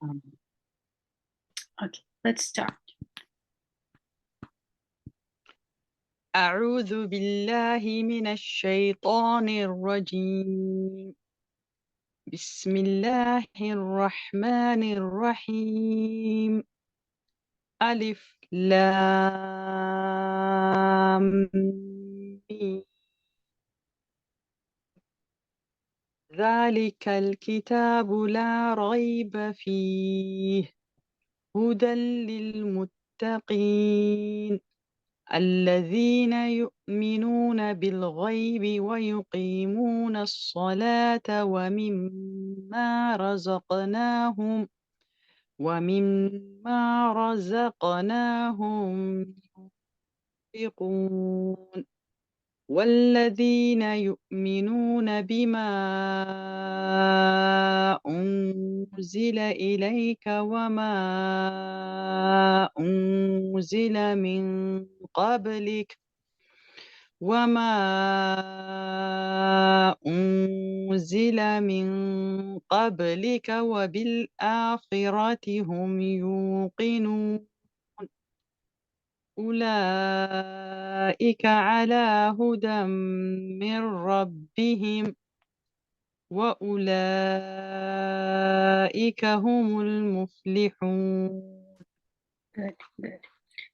Okay, let's start. أعوذ بالله من الشيطان الرجيم بسم الله الرحمن الرحيم ألف لام ميم ذلك الكتاب لا ريب فيه هدى للمتقين الذين يؤمنون بالغيب ويقيمون الصلاة ومما رزقناهم ينفقون والذين يؤمنون بما أنزل إليك وما أنزل من قبلك وبالآخرة هم يوقنون أولئك على هدى من ربهم وأولئك هم المفلحون. Good, good.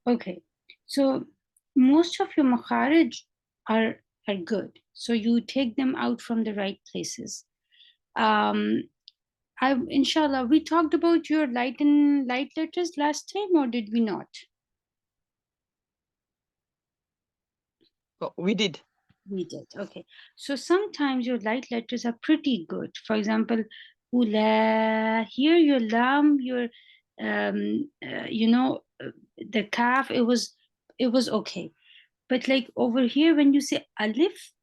Okay, so most of your makharij are good. So you take them out from the right places. Inshallah, we talked about your light and light letters last time, or did we not? Oh, we did. We did. Okay. So sometimes your light letters are pretty good. For example, ula, here your lam, your the kaf, it was okay. But like over here, when you say alif,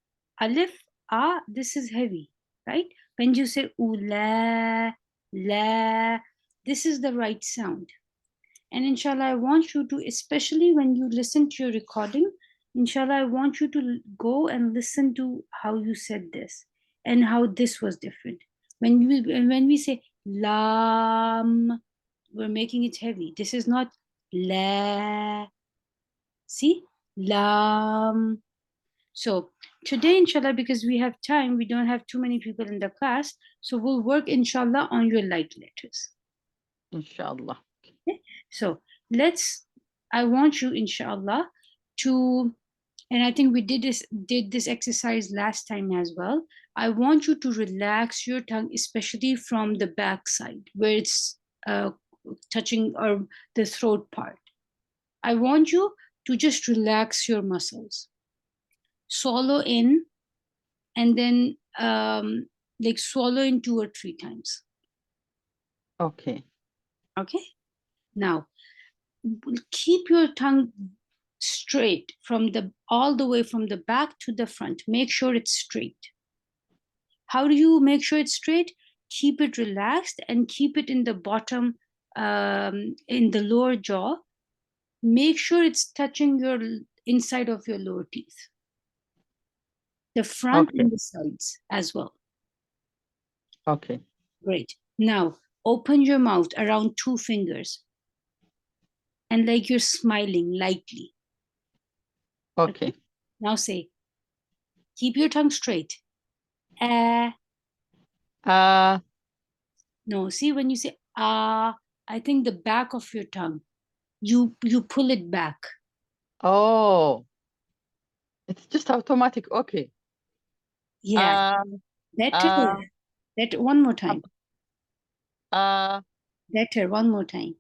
this is heavy, right? When you say ula, la, this is the right sound. And inshallah, I want you to, especially when you listen to your recording, inshallah, I want you to go and listen to how you said this and how this was different. When we say lam, we're making it heavy. This is not la. See? Lam. So today, inshallah, because we have time, we don't have too many people in the class. So we'll work, inshallah, on your light letters. Inshallah. Okay? So I want you, inshallah, to, and I think we did this exercise last time as well. I want you to relax your tongue, especially from the back side where it's touching or the throat part. I want you to just relax your muscles. Swallow in, and then like swallow in 2 or 3 times. Okay. Okay. Now, keep your tongue straight all the way from the back to the front. Make sure it's straight. How do you make sure it's straight? Keep it relaxed and keep it in the bottom, in the lower jaw. Make sure it's touching your inside of your lower teeth, the front Okay. and the sides as well. Okay. Great. Now open your mouth around 2 fingers and like you're smiling lightly. Okay. Now say, keep your tongue straight. No, see, when you say I think the back of your tongue, you pull it back. Oh, it's just automatic. Okay. Yeah. Better. One more time. Better. One more time.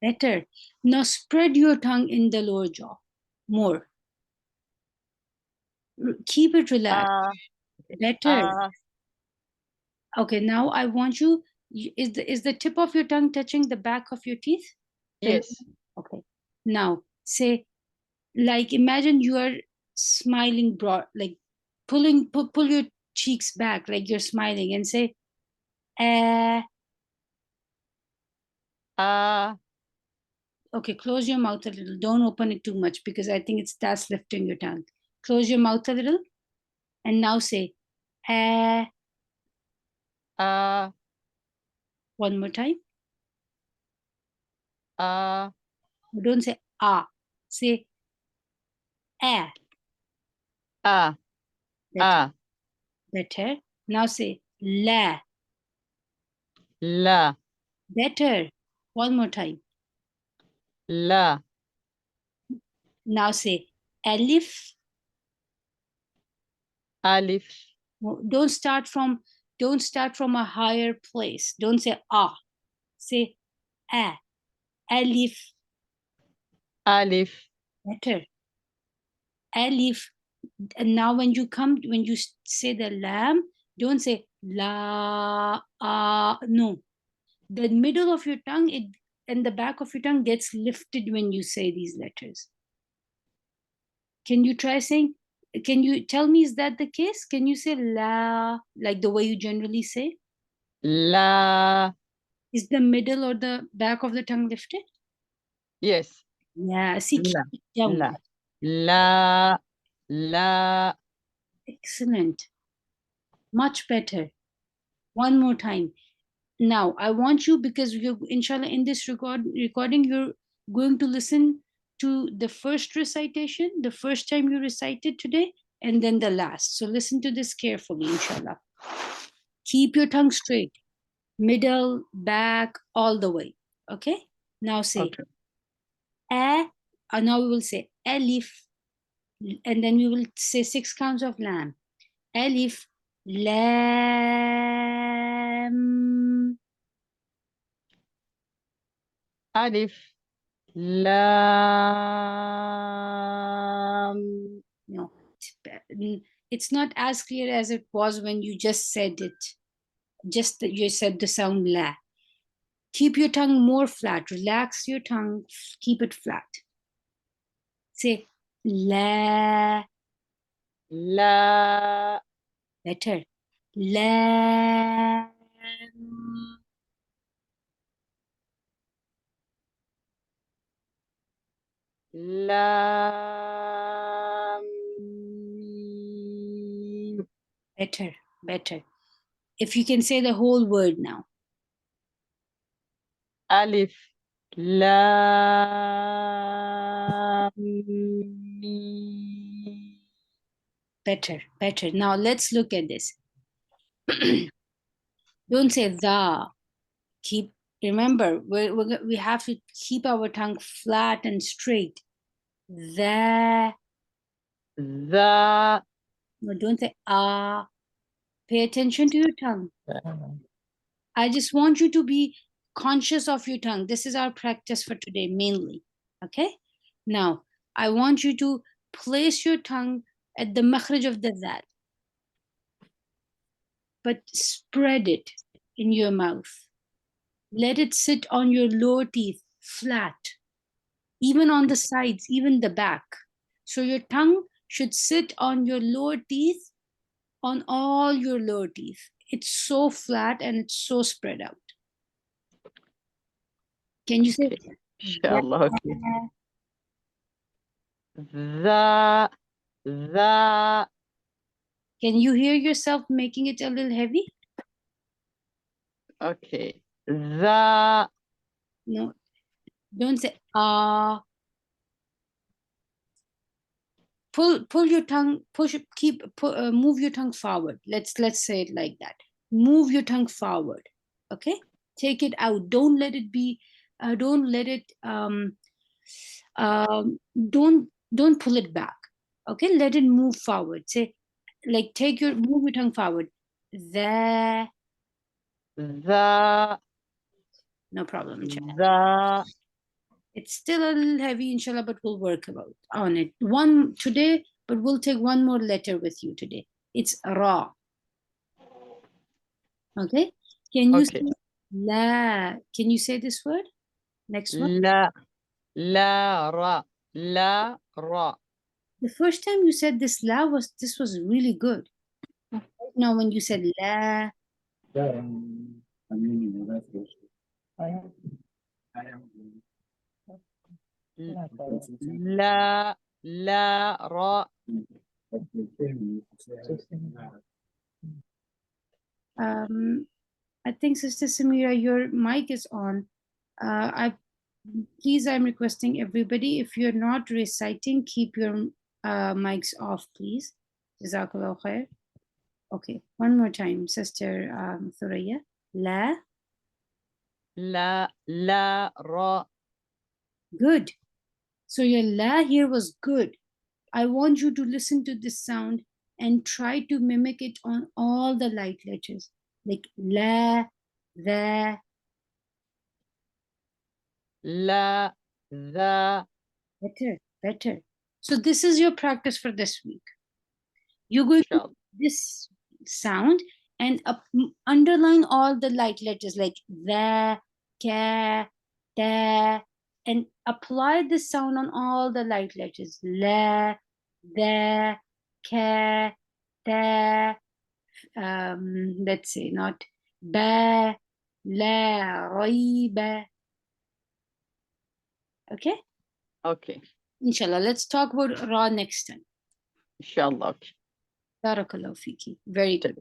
Better. Now spread your tongue in the lower jaw. More. Keep it relaxed. Better. Okay, now I want you, is the tip of your tongue touching the back of your teeth? Yes. Okay. Now say, like imagine you are smiling broad, like pull your cheeks back like you're smiling, and say okay, close your mouth a little. Don't open it too much because I think that's lifting your tongue. Close your mouth a little and now say One more time. Don't say ah. Say a. Better. Better. Now say la. La. Better. One more time. La. Now say alif. Alif. Don't start from a higher place. Don't say ah. Say a. Alif. Alif. Better. Alif. And now when you say the lam, don't say la no. The middle of your tongue and the back of your tongue gets lifted when you say these letters. Can you try saying, can you tell me, is that the case? Can you say la like the way you generally say? La. Is the middle or the back of the tongue lifted? Yes. Yeah, see, La. keep it down. La. La. La. Excellent. Much better. One more time. Now, I want you, because you're, inshallah, in this recording, you're going to listen to the first recitation, the first time you recited today, and then the last. So listen to this carefully, inshallah. Keep your tongue straight, middle, back, all the way. Okay? Now say, okay. Now we will say alif, and then we will say 6 counts of lam. Alif, lam. Alif. Lam. No, it's not as clear as it was when you just said it. Just that you said the sound la. Keep your tongue more flat. Relax your tongue. Keep it flat. Say la. La. Better. La. Lam. Better. Better. If you can say the whole word now. Alif. Lam. Mim. Better. Better. Now let's look at this. Don't say the. Remember, we have to keep our tongue flat and straight. The. The. No, don't say ah. Pay attention to your tongue. I just want you to be conscious of your tongue. This is our practice for today mainly. Okay? Now, I want you to place your tongue at the makhraj of the dal, but spread it in your mouth. Let it sit on your lower teeth flat, even on the sides, even the back. So your tongue should sit on your lower teeth, on all your lower teeth. It's so flat and it's so spread out. Can you say Inshallah, okay. The. Can you hear yourself making it a little heavy? Okay. The. No, don't say pull your tongue, move your tongue forward. Let's say it like that. Move your tongue forward. Okay? Take it out. Don't let it be don't let it don't pull it back. Okay? Let it move forward. Say, like, move your tongue forward. The. No problem. The. It's still a little heavy, inshallah, but we'll work on it. One today, but we'll take one more letter with you today. It's ra. Okay? Can you say la? Can you say this word? Next one. La. La. Ra. La. Ra. The first time you said this was really good. Now when you said la, La. La. Ra. um, I think Sister Samira, your mic is on. I'm requesting everybody, if you're not reciting, keep your mics off, please. Jazakallah khair. Okay, one more time, Sister Thuraya. La. لا لا را. Good. So your la here was good. I want you to listen to this sound and try to mimic it on all the light letters, like la, the. لا ذا. Better. So this is your practice for this week. You're إن going to شاء الله. this sound and underline all the light letters like the, ka, ta, and apply this sound on all the light letters. La, the, ka, ta. Let's say not ba, la, rayba. Okay? أوكي Inshallah. Let's talk about Ra next time. إن شاء الله. أوكي Barakallahu fiki. Very good.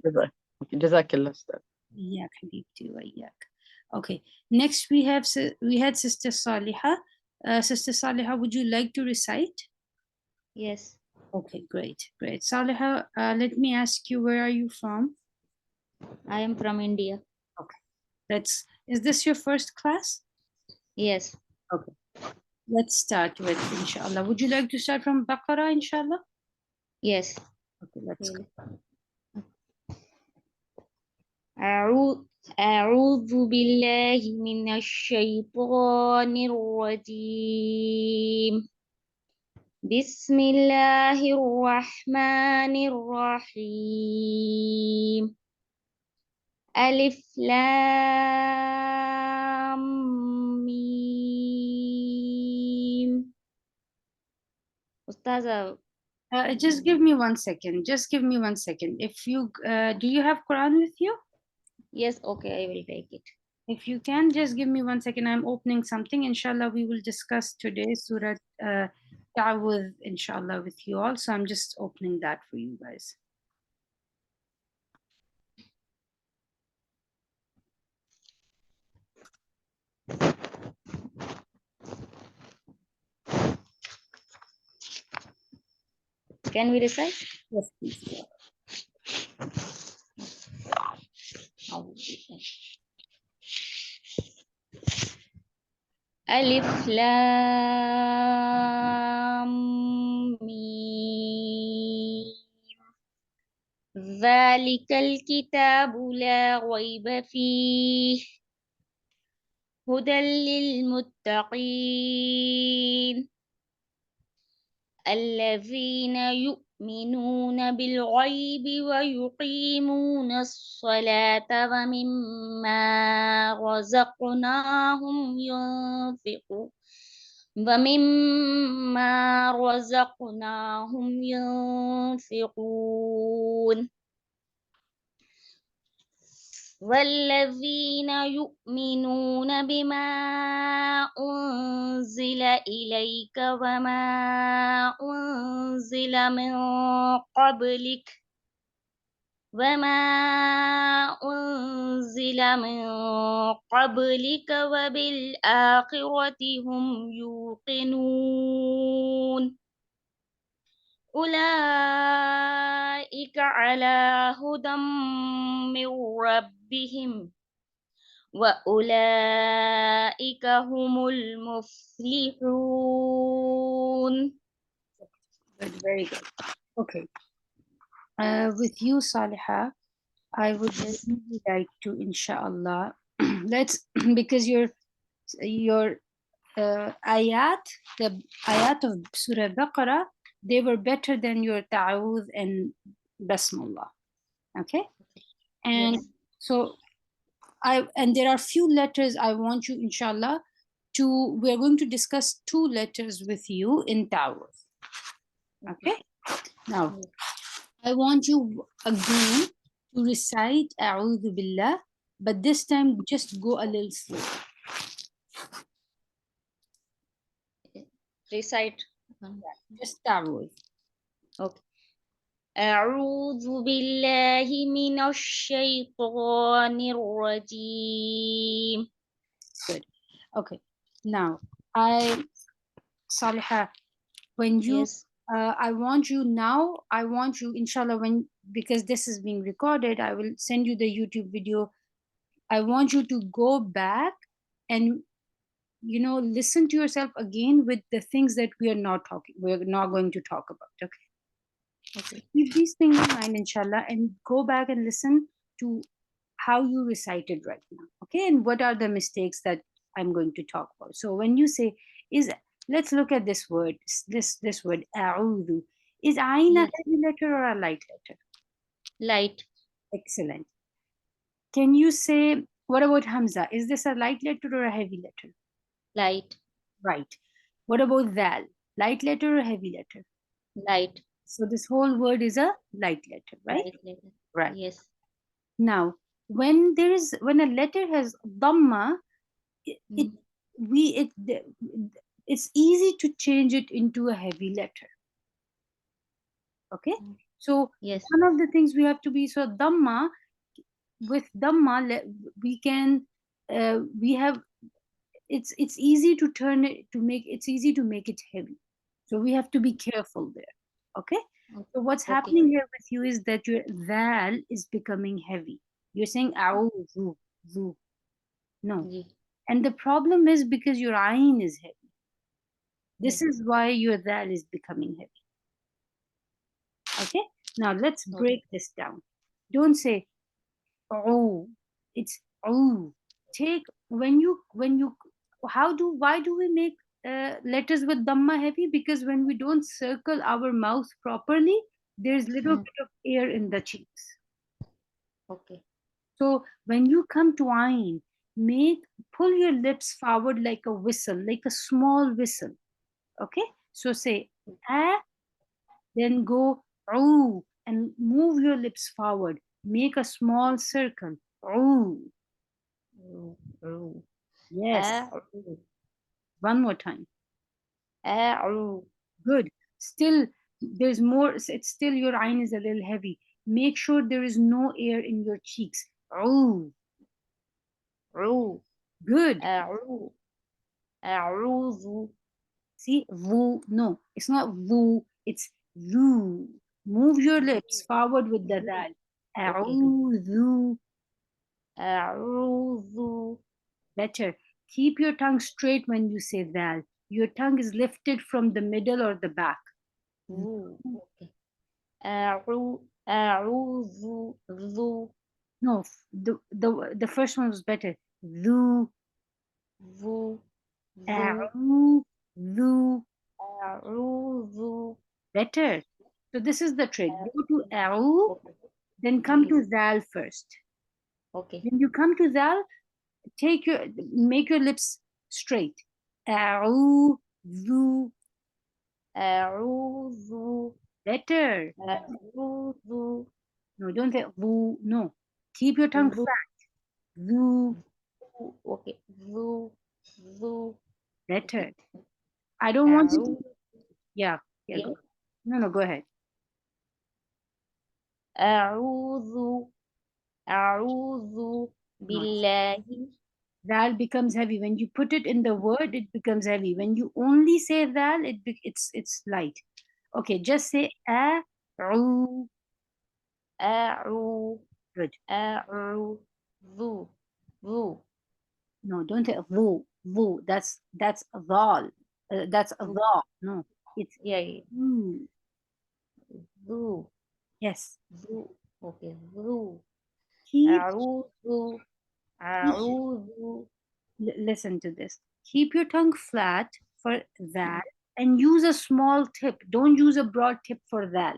أوكي جزاك الله أستاذ. إياك حبيبتي وإياك. Okay. Next we had Sister Saliha. Sister Saliha, would you like to recite? Yes, Okay, great. Saliha, let me ask you, where are you from? I am from India. Is this your first class? Yes, Okay. Let's start with inshallah. Would you like to start from Baqarah, inshallah? yes. Okay, let's go. أعوذ بالله من الشيطان الرجيم. بسم الله الرحمن الرحيم. ألف لام ميم. أستاذة. Just give me 1 second. If you do you have Quran with you? Yes, okay, I will take it. If you can, just give me 1 second. I'm opening something. Inshallah, we will discuss today Surah Ta'awudh, inshallah, with you all. So I'm just opening that for you guys. Can we recite? Yes, please. ألف لام ميم. ذلك الكتاب لا ريب فيه هدى للمتقين الذين يؤمنون بالغيب ويقيمون الصلاة ومما رزقناهم ينفقون والذين يؤمنون بما أنزل إليك وما أنزل من قبلك وبالآخرة هم يوقنون أولئك على هدى من ربهم وأولئك هم المفلحون. Good, very good. Okay. With you, Saliha, I would really like to, inshallah, let's because your ayat, the ayat of Surah Baqarah, they were better than your ta'awudh and basmallah. Okay? And so there are few letters I want you, inshallah, we're going to discuss 2 letters with you in ta'awudh. Okay? Now, I want you again to recite A'udhu Billah, but this time just go a little slow. Recite. Just Ta'awudh. Okay. أعوذ بالله من الشيطان الرجيم. Good. Okay. Now, Saliha, when you, Yes. I want you now, inshallah, because this is being recorded, I will send you the YouTube video. I want you to go back and, listen to yourself again with the things that we're not going to talk about. Okay. Okay. Keep these things in mind, inshallah, and go back and listen to how you recited right now. Okay, and what are the mistakes that I'm going to talk about. So when you say is, let's look at this word, this word a'udhu. Is ayn a Yes. heavy letter or a light letter? Light. Excellent. Can you say, what about hamza? Is this a light letter or a heavy letter? Light. Right. What about dal? Light letter or heavy letter? Light. So this whole word is a light letter, right? Light letter. Right. Yes. Now, when a letter has dhamma, it, it Mm. we it it's easy to change it into a heavy letter. Okay, Mm. so Yes. one of the things we have to be, so dhamma, with dhamma we can we have, it's easy to turn it, to make it's easy to make it heavy, so we have to be careful there. Okay, so what's Okay. happening here with you is that your dal is becoming heavy. You're saying a'udhu, zu. No. Ji. And the problem is because your ayn is heavy. This Yes. is why your dal is becoming heavy. Okay? Now let's Okay. break this down. Don't say oh. It's oh. Take when you why do we make letters with dhamma heavy? Because when we don't circle our mouth properly, there's little Mm. bit of air in the cheeks. Okay. So when you come to ayn, pull your lips forward like a whistle, like a small whistle. Okay, so say ah, then go ooh, and move your lips forward. Make a small circle. Ooh. Ru. Ru. Yes. Ru. One more time. Ru. Good. Still, there's more. It's still, your ayn is a little heavy. Make sure there is no air in your cheeks. Ooh. Ru. Good. Ru. أعوذ. See, vu. No, it's not vu. It's vu. Move your lips forward with the dal. Okay. A'udhu. أعوذ. Better. Keep your tongue straight when you say dal. Your tongue is lifted from the middle or the back. Okay. أعوذ. ذو. No, the first one was better. Dhu. ذو. ذو. A'udhu. أعوذ. Better. So this is the trick. Go to a'u, Okay. then come to Yes. zal first. Okay. When you come to zal, make your lips straight. A'udhu. أعوذ. Better. أعوذ. No, don't say vu. No. Keep your tongue ذو. flat. Vu. Okay. ذو. ذو. Better. I don't want you to. أعوذ. Yeah. Yeah. Yeah. Go. No. Go ahead. أعوذ. أعوذ No. بالله. Dal becomes heavy when you put it in the word. It becomes heavy when you only say dal. It's light. Okay. Just say a. أعو. Good. أعوذ. ذو. No, don't say vu. That's a dhal. That's a ذو. dha. No, it's Yeah, yeah. ooh. ذو. Yes. ذو. Okay. ذو. Keep, أعوذ. keep أعوذ. listen to this. Keep your tongue flat for that, and use a small tip. Don't use a broad tip for that.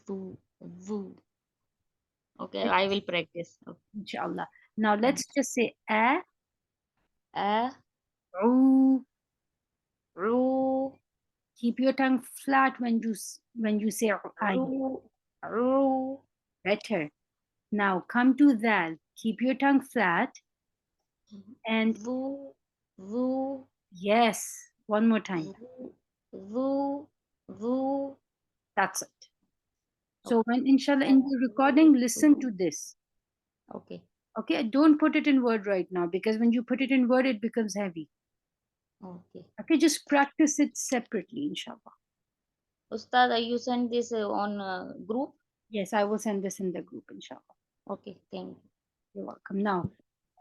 ذو. ذو. Okay, I will practice. Okay. Inshallah. Now let's just say a, أ. ooh. رو. Keep your tongue flat when you say ayn. رو. رو. Better. Now come to that. Keep your tongue flat, and ذو. ذو. yes, one more time. ذو. ذو. ذو. That's it. So when inshallah in the recording, listen to this. Okay. Okay, don't put it in word right now, because when you put it in word, it becomes heavy. Okay. Okay, just practice it separately, inshallah. Ustad, you send this on group? Yes, I will send this in the group, inshallah. Okay, thank you. You're welcome. Now,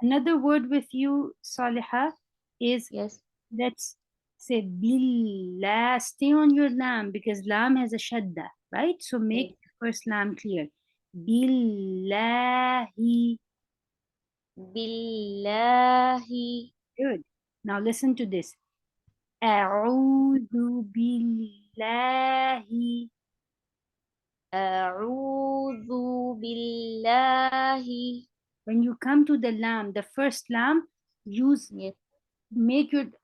another word with you, Salihah, is Yes. let's say billah. Stay on your lam, because lam has a shadda, right? So make Yes. the first lam clear. Billahi. Billahi. Good. Now listen to this. A'udhu billahi. A'udhu billahi. When you come to the lam, the first lam, use Yes.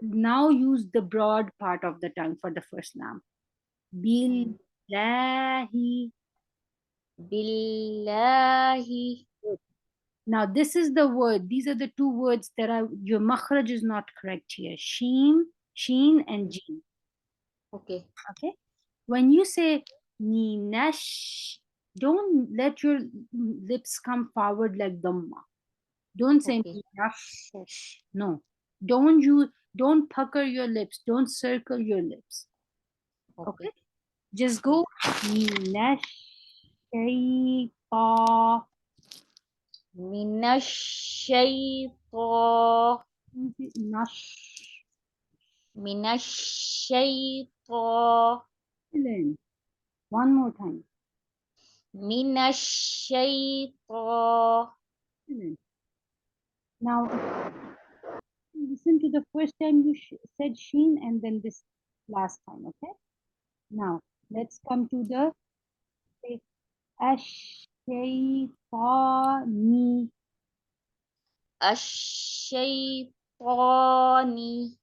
now use the broad part of the tongue for the first lam. Billahi. Billahi. Now this is the word. These are the two words that are your makhraj is not correct here. Sheen and jeen. Okay. Okay. When you say minash, don't let your lips come forward like dhamma. Don't say Okay. minash. No. Don't pucker your lips. Don't circle your lips. Okay. Okay. Just go minash shayta. Minash shaytan. Nash. Minash shaytan. One more time. Minash shaytan. Now listen to the first time you said sheen and then this last time, okay? Now let's come to the ash-shaytani. Ash-shaytani.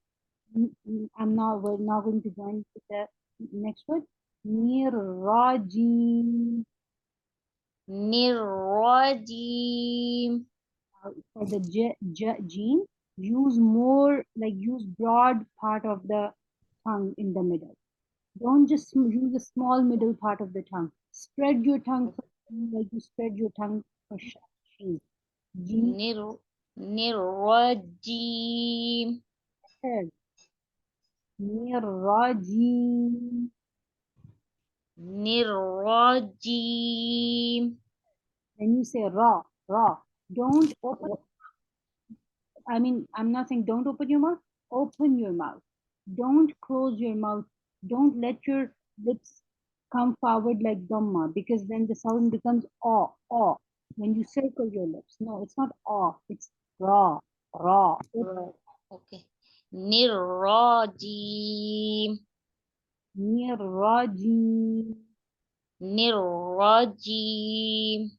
We're now going to join to the next word. Nirrajim. Nirrajim. For the gene, use broad part of the tongue in the middle. Don't just use the small middle part of the tongue. Spread your tongue like you spread your tongue for sheen. Nirrajim. Nirrajim. Nirrajim. When you say raw, don't open. I'm not saying don't open your mouth. Open your mouth. Don't close your mouth. Don't let your lips come forward like dhamma, because then the sound becomes aw. When you circle your lips. No, it's not aw. It's raw. Okay. Nirrajim. Nirrajim. Nirrajim.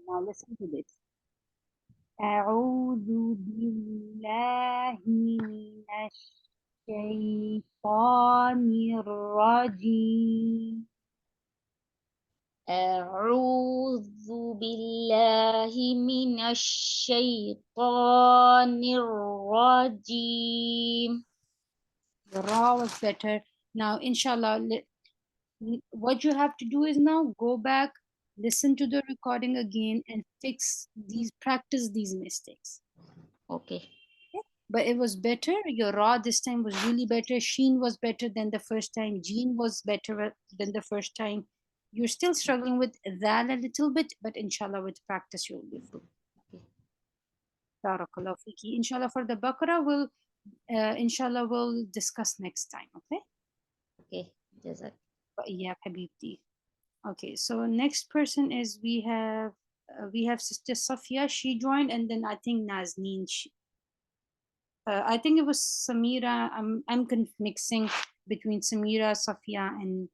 Now listen to this. أعوذ بالله من الشيطان الرجيم. أعوذ بالله من الشيطان الرجيم. The raw was better. Now, inshallah, what you have to do is now go back, listen to the recording again, and practice these mistakes. Okay. But it was better. Your raw this time was really better. Sheen was better than the first time. Jeen was better than the first time. You're still struggling with that a little bit, but inshallah, with practice, you'll be through. Okay. Barakallahu fiki. Inshallah, for the Baqarah, we'll discuss next time. Okay. Okay. Jazak. Yeah, Habibti. Okay, so next person is we have Sister Safia. She joined, and then I think Nazneen. I think it was Samira. I'm mixing between Samira, Safia, and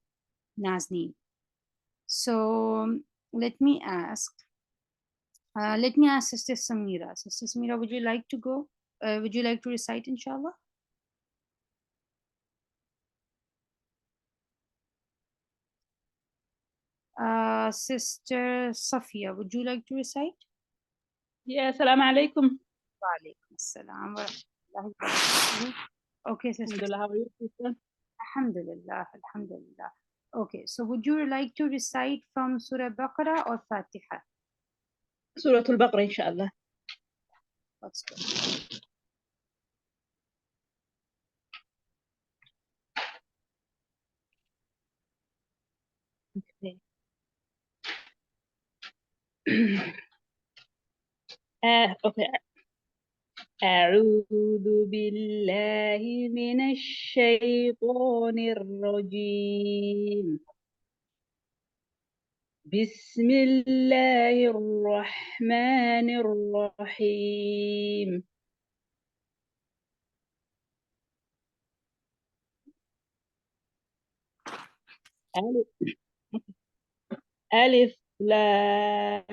Nazneen. So let me ask Sister Samira. Sister Samira, would you like to go? Would you like to recite, inshallah? Sister Safia, would you like to recite? Yeah, assalamu alaikum. Wa alaikum assalam wa rahmatullahi wa barakatuh. Okay, sister. Alhamdulillah, how are you, sister? Alhamdulillah, alhamdulillah. Okay, so would you like to recite from Surah Baqarah or Fatiha? سورة البقرة إن شاء الله. Let's go. Okay. okay. أعوذ بالله من الشيطان الرجيم. بسم الله الرحمن الرحيم. ألف لام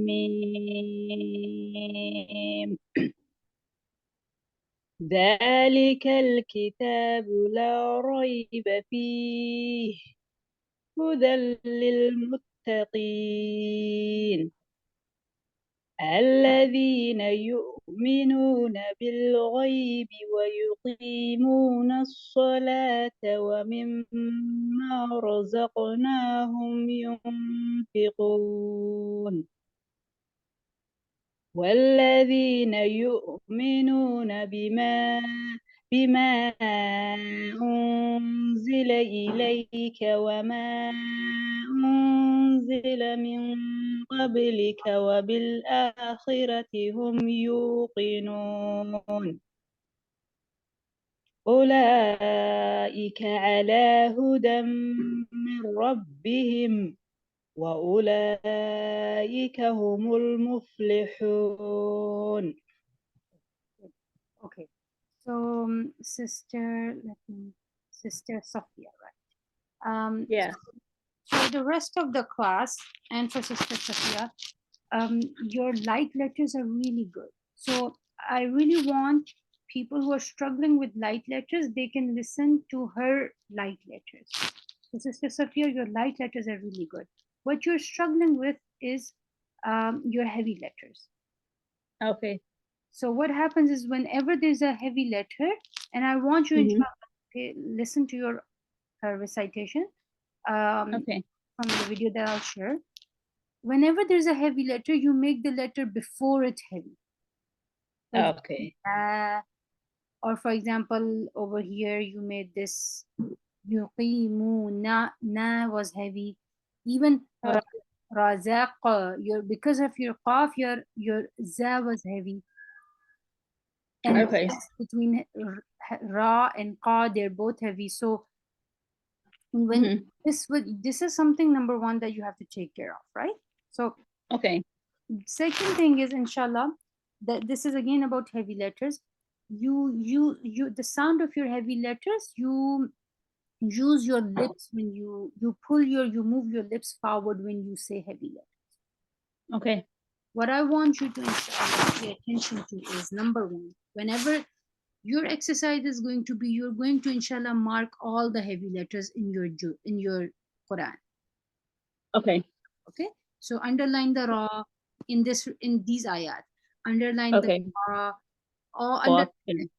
ميم. ذلك الكتاب لا ريب فيه هدى للمتقين الذين يؤمنون بالغيب ويقيمون الصلاة ومما رزقناهم ينفقون والذين يؤمنون بما أنزل إليك وما أنزل من قبلك وبالآخرة هم يوقنون أولئك على هدى من ربهم وأولئك هم المفلحون. Okay, so Sister Sophia, right? Yeah. For the rest of the class and for Sister Sophia, your light letters are really good. So I really want people who are struggling with light letters, they can listen to her light letters. So Sister Sophia, your light letters are really good. What you're struggling with is your heavy letters. Okay. So what happens is whenever there's a heavy letter, and I want you to listen to your recitation Okay. from the video that I'll share. Whenever there's a heavy letter, you make the letter before it's heavy. Like, Okay. or for example, over here you made this yuqimuna, na was heavy. Even razaq, your because of your qaf, your za was heavy. And Okay. between ra and qa, they're both heavy. So when this is something number one that you have to take care of, right? So Okay. second thing is, inshallah, that this is again about heavy letters. You the sound of your heavy letters, you use your lips when you move your lips forward when you say heavy letters. Okay. What I want you to inshallah pay attention to is number one, whenever your exercise is going to be, you're going to inshallah mark all the heavy letters in your Quran. Okay. Okay, so underline the ra in these ayat, underline Okay. the ra, or Qaf underline. and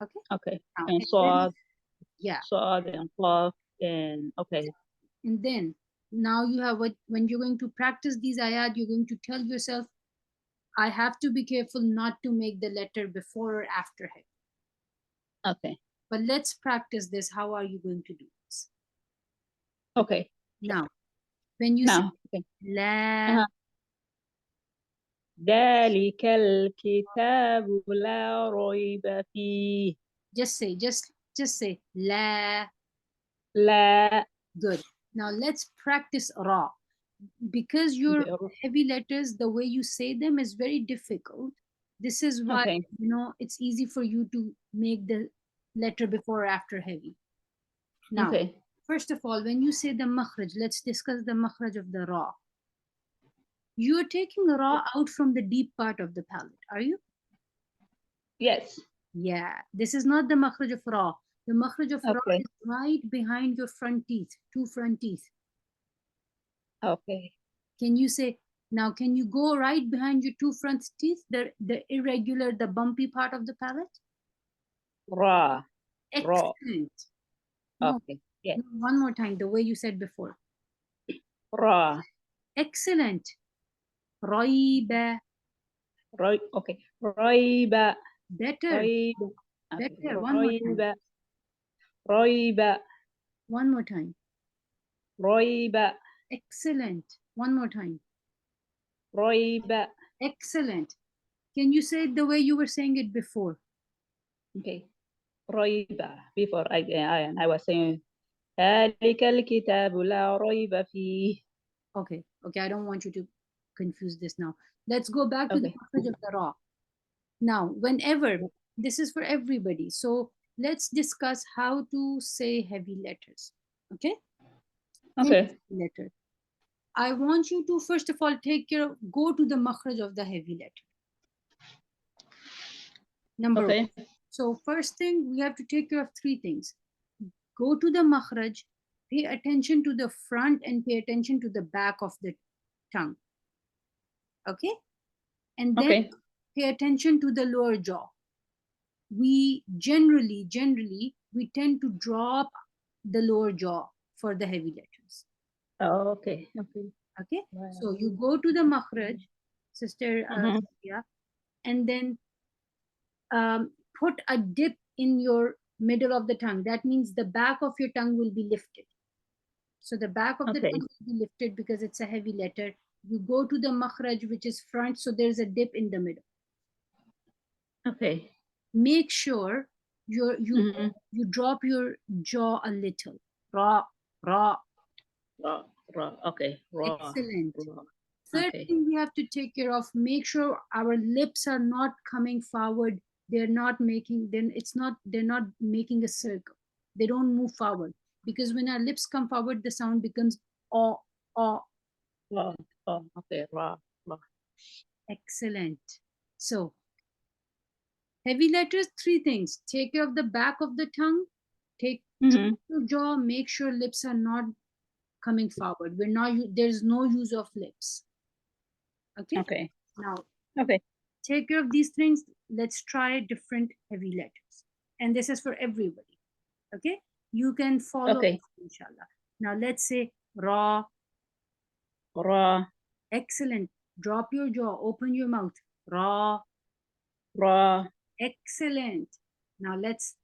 Okay, okay. now, And and then, Sad, yeah, Sad and Qaf and okay. and then now you have what, when you're going to practice these ayat, you're going to tell yourself, I have to be careful not to make the letter before or after head. Okay. But let's practice this. How are you going to do this? Okay. Now, when you Now, say okay. la, ذلك الكتاب لا ريب فيه. just say la. لا. Good. Now let's practice ra. Because your heavy letters, the way you say them is very difficult. This is why, Okay. it's easy for you to make the letter before or after heavy. Now, Okay. first of all, when you say the makhraj, let's discuss the makhraj of the ra. You are taking ra out from the deep part of the palate, are you? Yes. Yeah, this is not the makhraj of ra. The makhraj of ra Okay. is right behind your front teeth, two front teeth. Okay. Can you say, now can you go right behind your two front teeth, the irregular, the bumpy part of the palate? Ra. Ra. Excellent. No, Okay. Yes. no, one more time, the way you said before. Ra. Excellent. Raiba. Right. Okay. Raiba. Better. Raiba. Okay. Better. One more time. Raiba. Raiba. One more time. Raiba. Excellent. One more time. Raiba. Excellent. Can you say it the way you were saying it before? Okay. Raiba. Before I was saying ذلك الكتاب لا ريب فيه. Okay. Okay. I don't want you to confuse this now. Let's go back to the Okay. makhraj of the ra. Now, whenever, this is for everybody. So let's discuss how to say heavy letters. Okay? Any Okay. letter. I want you to, first of all, take care of, go to the makhraj of the heavy letter. Number one. Okay. So first thing, we have to take care of three things. Go to the makhraj, pay attention to the front and pay attention to the back of the tongue. Okay? And then Okay. pay attention to the lower jaw. We generally, we tend to drop the lower jaw for the heavy letters. Oh, okay. Okay. Okay? Wow. So you go to the makhraj, Sister Mhm. Sophia, and then put a dip in your middle of the tongue. That means the back of your tongue will be lifted. So the back of the Okay. tongue will be lifted because it's a heavy letter. You go to the makhraj, which is front, so there's a dip in the middle. Okay. Make sure you Mhm. you drop your jaw a little. Ra, ra. Raw. Raw. Okay. Raw. Excellent. Raw. Third Okay. thing we have to take care of, make sure our lips are not coming forward. They're not making, then it's not, they're not making a circle. They don't move forward. Because when our lips come forward, the sound becomes oh, oh. Raw. Oh, okay. Raw. Raw. Excellent. So heavy letters, three things. Take care of the back of the tongue, take Mhm. your jaw, make sure lips are not coming forward. We're not, there's no use of lips. Okay. Okay. Now Okay. take care of these things. Let's try different heavy letters. And this is for everybody. Okay? You can follow Okay. us, inshallah. Now let's say ra. Raw. Excellent. Drop your jaw, open your mouth. Ra. Raw. Excellent. Now let's,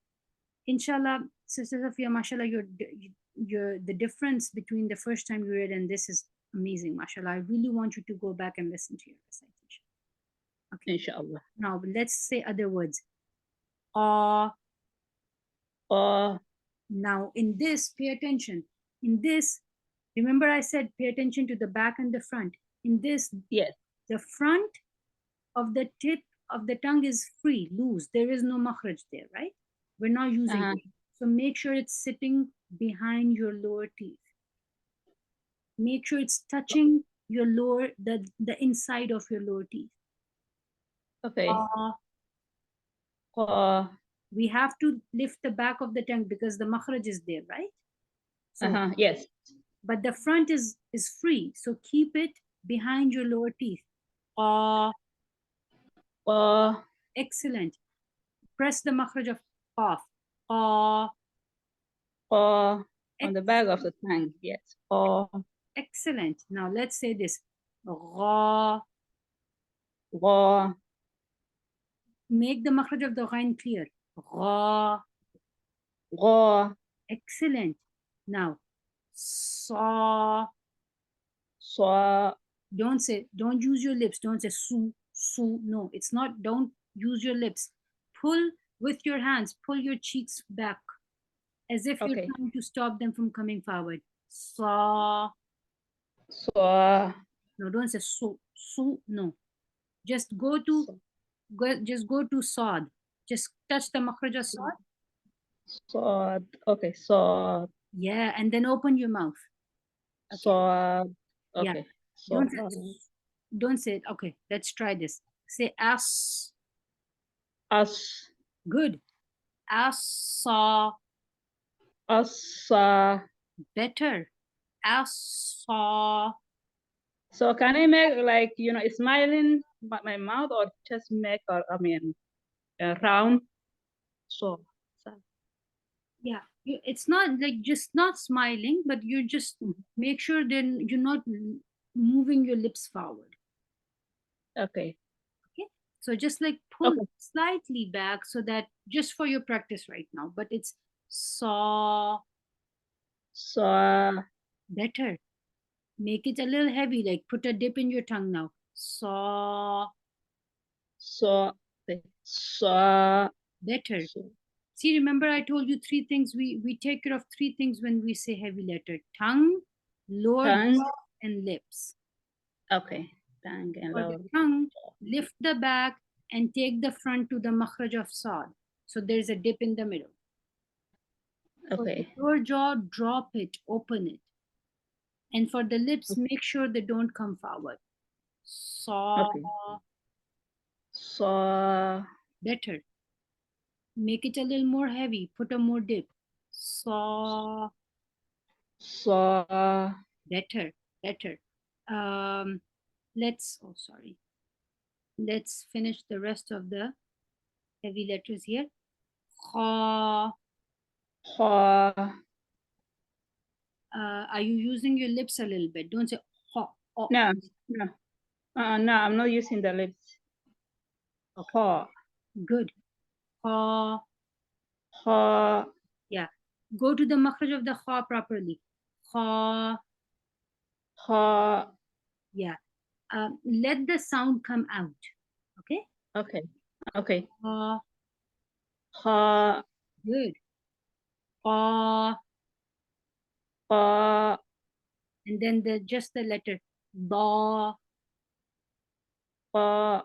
inshallah, Sister Sophia, mashallah, the difference between the first time you read and this is amazing, mashallah. I really want you to go back and listen to your recitation. Okay. Inshallah. Now let's say other words. Ah. Now in this, pay attention. In this, remember I said pay attention to the back and the front. In this, Yes. the front of the tip of the tongue is free, loose. There is no makhraj there, right? We're not using it. So make sure it's sitting behind your lower teeth. Make sure it's touching your lower, the inside of your lower teeth. Okay. We have to lift the back of the tongue because the makhraj is there, right? So, Yes. but the front is free, so keep it behind your lower teeth. Excellent. Press the makhraj of qaf. On the back of the tongue. Yes. Excellent. Now let's say this. Gha. Make the makhraj of the ghain clear. Gha. Excellent. Now sa. Don't use your lips. Don't say su, su. No, it's not. Don't use your lips. Pull with your hands. Pull your cheeks back as if you're trying to stop them from coming forward. Sa. No, don't say su, su. No. Just go to sad. Just touch the makhraj of sad. Okay. Sad. Yeah, and then open your mouth. Okay. Sad. Okay. Yeah. Don't say it. Okay, let's try this. Say as. As. Good. Asa. Asa. Better. Asa. So can I make like, smiling my mouth or just make, round? So. Yeah, it's not like just not smiling, but you just make sure then you're not moving your lips forward. Okay. Okay, so just like pull Okay. slightly back so that just for your practice right now, but it's saw So, better. Make it a little heavy, like put a dip in your tongue now. Saw so, so, better. so. See, remember I told you three things. We take care of three things when we say heavy letter: tongue, lower Tongue. jaw, and lips. Okay. Tongue and For the lower. tongue, lift the back and take the front to the makhraj of sad. So there's a dip in the middle. For the Okay. lower jaw, drop it, open it. And for the lips, make sure they don't come forward. Saw Okay. So, better. Make it a little more heavy. Put a more dip. Saw so, better, better. Let's let's finish the rest of the heavy letters here. Kha. ha. Are you using your lips a little bit? Don't say ha. Oh. No, no. No, I'm not using the lips. Ha, Good. Ha. ha, Yeah. Go to the makhraj of the kha properly. Kha. ha. Yeah. Let the sound come out. Okay. Okay. Okay. Kha. Ha, Good. Kha. ha, And then just the letter da. ha.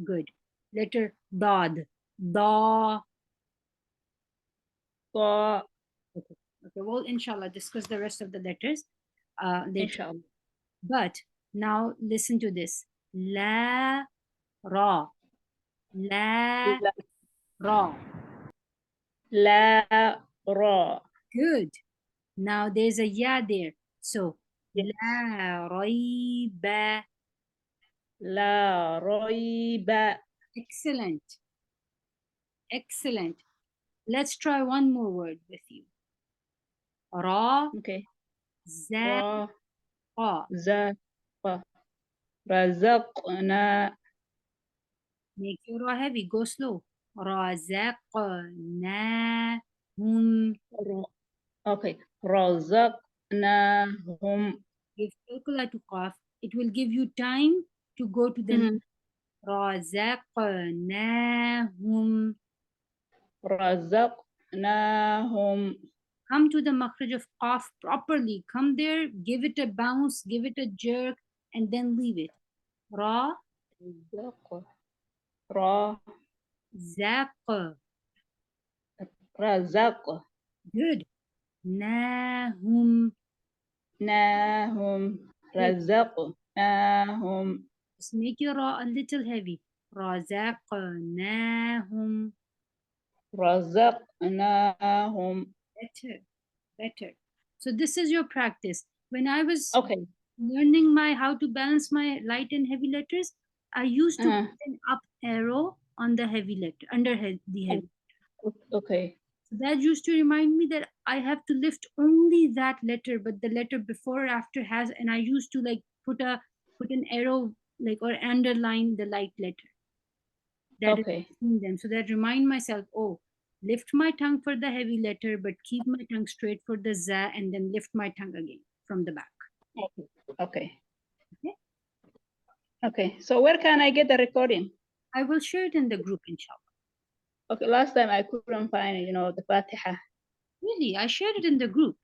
Good. Letter dad. Da. Ha. Okay. Okay. We'll inshallah discuss the rest of the letters later. Inshallah. But now listen to this. La ra. La ra. La, ra. Good. Now there's a ya there. So Yes. la raiba. La, roiba. Excellent. Excellent. Let's try one more word with you. Ra, Okay. za, Ra, qa. za, fa. Razaqna. Make your ra heavy. Go slow. Razaqnahum. Okay. Razaqnahum. Give calcula to qaf. It will give you time to go to the razaqnahum. Razaqnahum. Come to the makhraj of qaf properly. Come there, give it a bounce, give it a jerk, and then leave it. Ra, Ra, zaq. razaq. Good. Nahum. Nahum. Razaqnahum. Just make your ra a little heavy. Razaqnahum. Razaqnahum. Better, better. So this is your practice. When I was Okay. learning my how to balance my light and heavy letters, I used to put an up arrow on the heavy letter under the heavy. Okay. So that used to remind me that I have to lift only that letter, but the letter before or after has, and I used to like put an arrow like or underline the light letter. That is Okay. between them. So that remind myself, oh, lift my tongue for the heavy letter, but keep my tongue straight for the za, and then lift my tongue again from the back. Okay. Okay. Okay. Okay. So where can I get the recording? I will share it in the group, inshallah. Okay. Last time I couldn't find, the Fatiha. Really, I shared it in the group.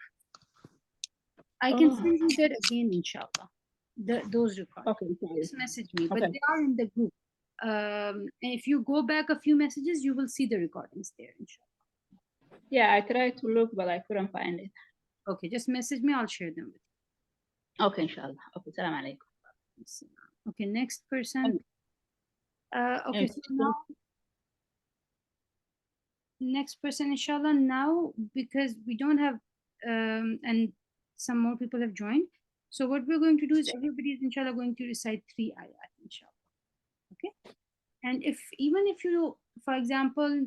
I can Oh. send you that again, inshallah. Those recordings. Okay. Just message me, but Okay. they are in the group. And if you go back a few messages, you will see the recordings there, inshallah. Yeah, I tried to look, but I couldn't find it. Okay, just message me. I'll share them with Okay, inshallah. Okay, salam alaikum. you. Okay, next person. Okay, so now next person, inshallah. Now, because we don't have, and some more people have joined. So what we're going to do is everybody is inshallah going to recite 3 ayat, inshallah. Okay. And even if you, for example,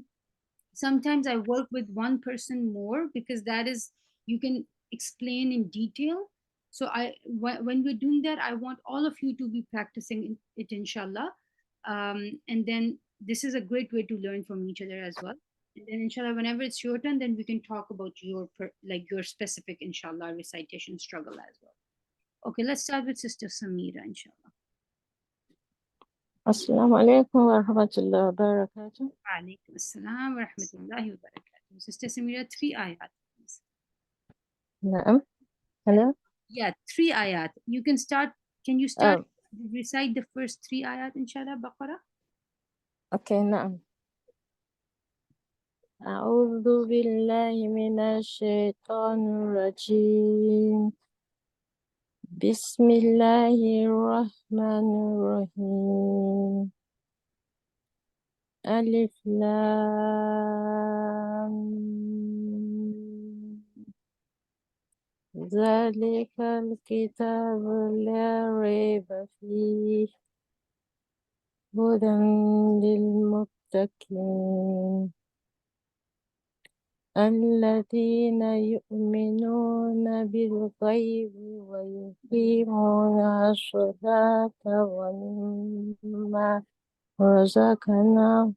Sometimes I work with one person more because that is, you can explain in detail. So when we're doing that, I want all of you to be practicing it, inshallah. And then this is a great way to learn from each other as well. And then inshallah, whenever it's your turn, then we can talk about like your specific inshallah recitation struggle as well. Okay, let's start with Sister Samira, inshallah. Assalamu alaikum wa rahmatullahi wa barakatuh. Alaikum assalam wa rahmatullahi wa barakatuh. Sister Samira, 3 ayat, please. Naam. Hello? Yeah, 3 ayat. You can start. Can you start recite the first 3 ayat, inshallah, Baqarah? Okay, naam. أعوذ بالله من الشيطان الرجيم. بسم الله الرحمن الرحيم. ألف لام ميم. ذلك الكتاب لا ريب فيه هدى للمتقين الذين يؤمنون بالغيب ويقيمون الصلاة ومما رزقناهم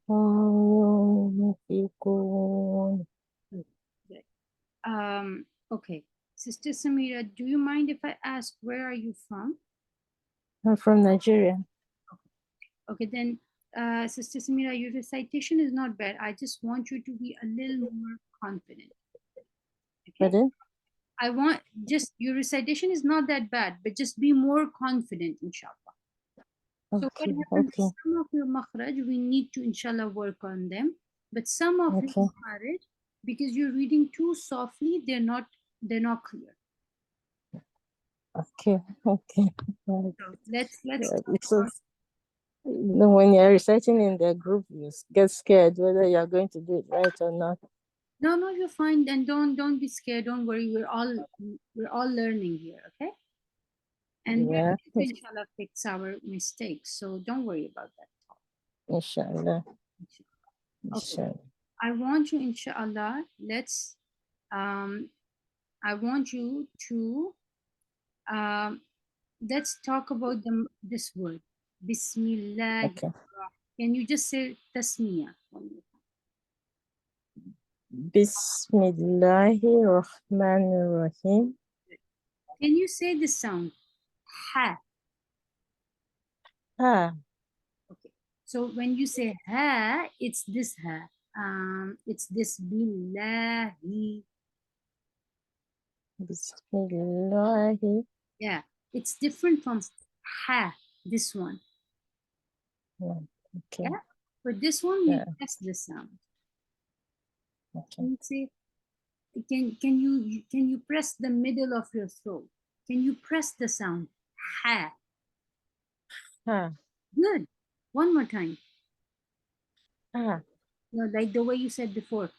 ينفقون. Okay. Sister Samira, do you mind if I ask where are you from? I'm from Nigeria. Okay, then Sister Samira, your recitation is not bad. I just want you to be a little more confident. Okay? Pardon? I want just your recitation is not that bad, but just be more confident, inshallah. So what Okay, happens okay, is some of your makhraj, we need to inshallah work on them, but some of your okay, makhraj, because you're reading too softly, they're not clear. okay, okay. So let's It's so, when you're reciting in the group, you get scared whether you're going to do it right or not. No, you're fine. And don't be scared. Don't worry. We're all learning here, okay? And we're Yeah, going to inshallah fix our mistakes. So don't worry about that. inshallah. Okay. Inshallah. I want you, inshallah, I want you to let's talk about this word. Bismillah. Okay. Can you just say tasmiyah? Bismillahirrahmanirrahim. Can you say the sound? Ha. Ha. Okay. So when you say ha, it's this ha. It's this billahi. Bismillahi. Yeah, it's different from ha. This one. Okay. Yeah. For this one, you Yeah. press the sound. Okay. Can you say? Can you press the middle of your throat? Can you press the sound? Ha. Ha. Good. One more time. Ha. No, like the way you said before.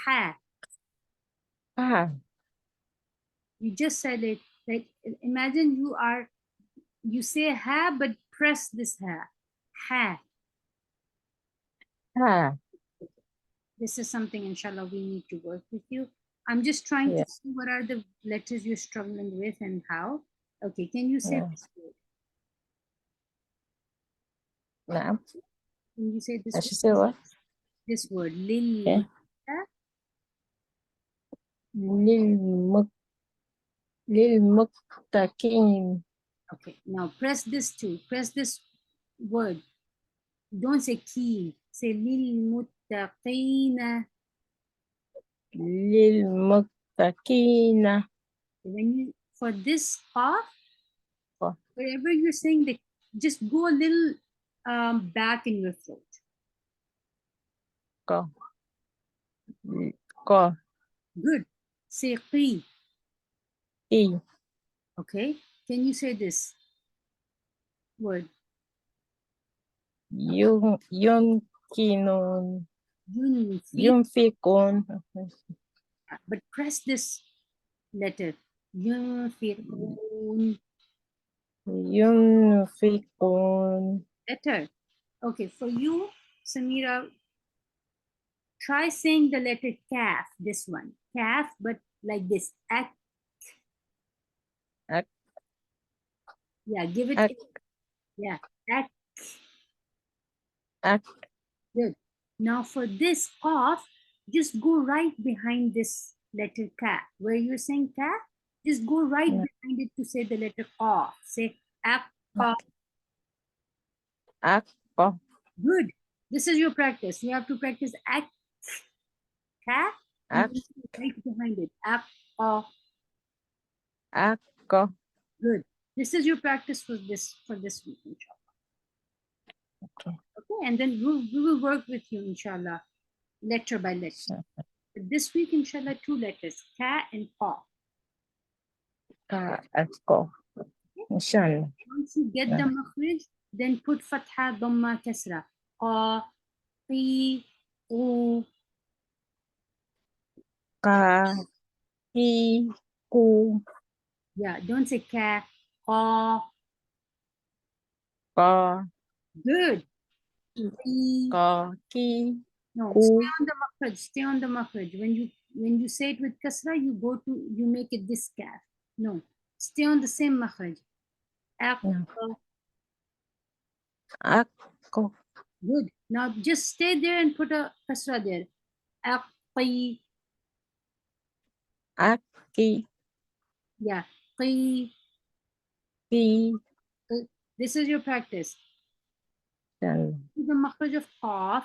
Ha. Ha. You just said it. Like imagine you say ha, but press this ha. Ha. Ha. This is something, inshallah, we need to work with you. I'm just trying to see what are the letters you're struggling with and how. Okay, can you say this word? Naam. Can you say this I word? should say what? This word. Lil. Okay. Lilmuttaqin. Okay, now press this too. Press this word. Don't say key. Say lil muttaqina. Lilmuttaqina. When you for this qaf, Oh. wherever you're saying that, just go a little back in your throat. Ko. Ko. Good. Say qi. I. Okay. Can you say this word? Yunkinun. Yunfi. Yunfikun. But press this letter. Yunfiqun. Yunfikun. Letter. Okay. For you, Samira, Try saying the letter kaf, this one. Kaf, but like this. Ak. Ak. Yeah, give it. Ak. Yeah. Ak. Ak. Good. Now for this qaf, just go right behind this letter kaf. Where you're saying kaf, just go right Yeah. behind it to say the letter qaf. Say ak, qaf. Ak. Ko. Good. This is your practice. You have to practice ak, kaf, and Ak. then right behind it. Ak, qaf. Ak. Ko. Good. This is your practice for this week, inshallah. Okay. Okay, and then we will work with you, inshallah, letter by letter. But this week, inshallah, 2 letters, ka and pa. Ka. Ak. Ko. Inshallah. Once you get the makhrij, then put fatha, dhamma, kasra. Qa, qi, qu. Ka. Ki. Ku. Yeah, don't say ka, qa. Ka. Good. Qi. Ka. Ki. No, Ku. stay on the makhraj. Stay on the makhraj. When you say it with kasra, you make it this kaf. No, stay on the same makhraj. Aq, Yeah. Ak. Ko. good. Now just stay there and put a kasra there. Aqi. Ak. Ki. Yeah. Qi. Ki. This is your practice. Inshallah. Do the makhraj of qaf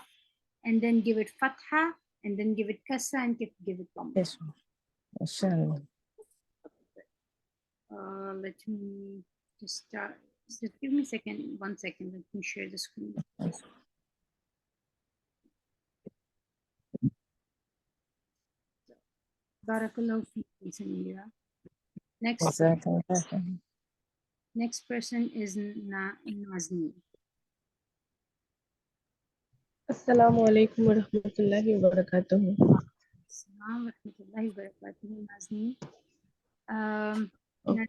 and then give it fatha and then give it kasra and give it dhamma. Yes. Inshallah. Let me just start. Just give me a second. 1 second. Let me share the screen. Barakallahu feekum, Samira. Next person is Nazni. Assalamu alaikum wa rahmatullahi wa barakatuh. Assalamu warahmatullahi wabarakatuh, Nazni. Okay.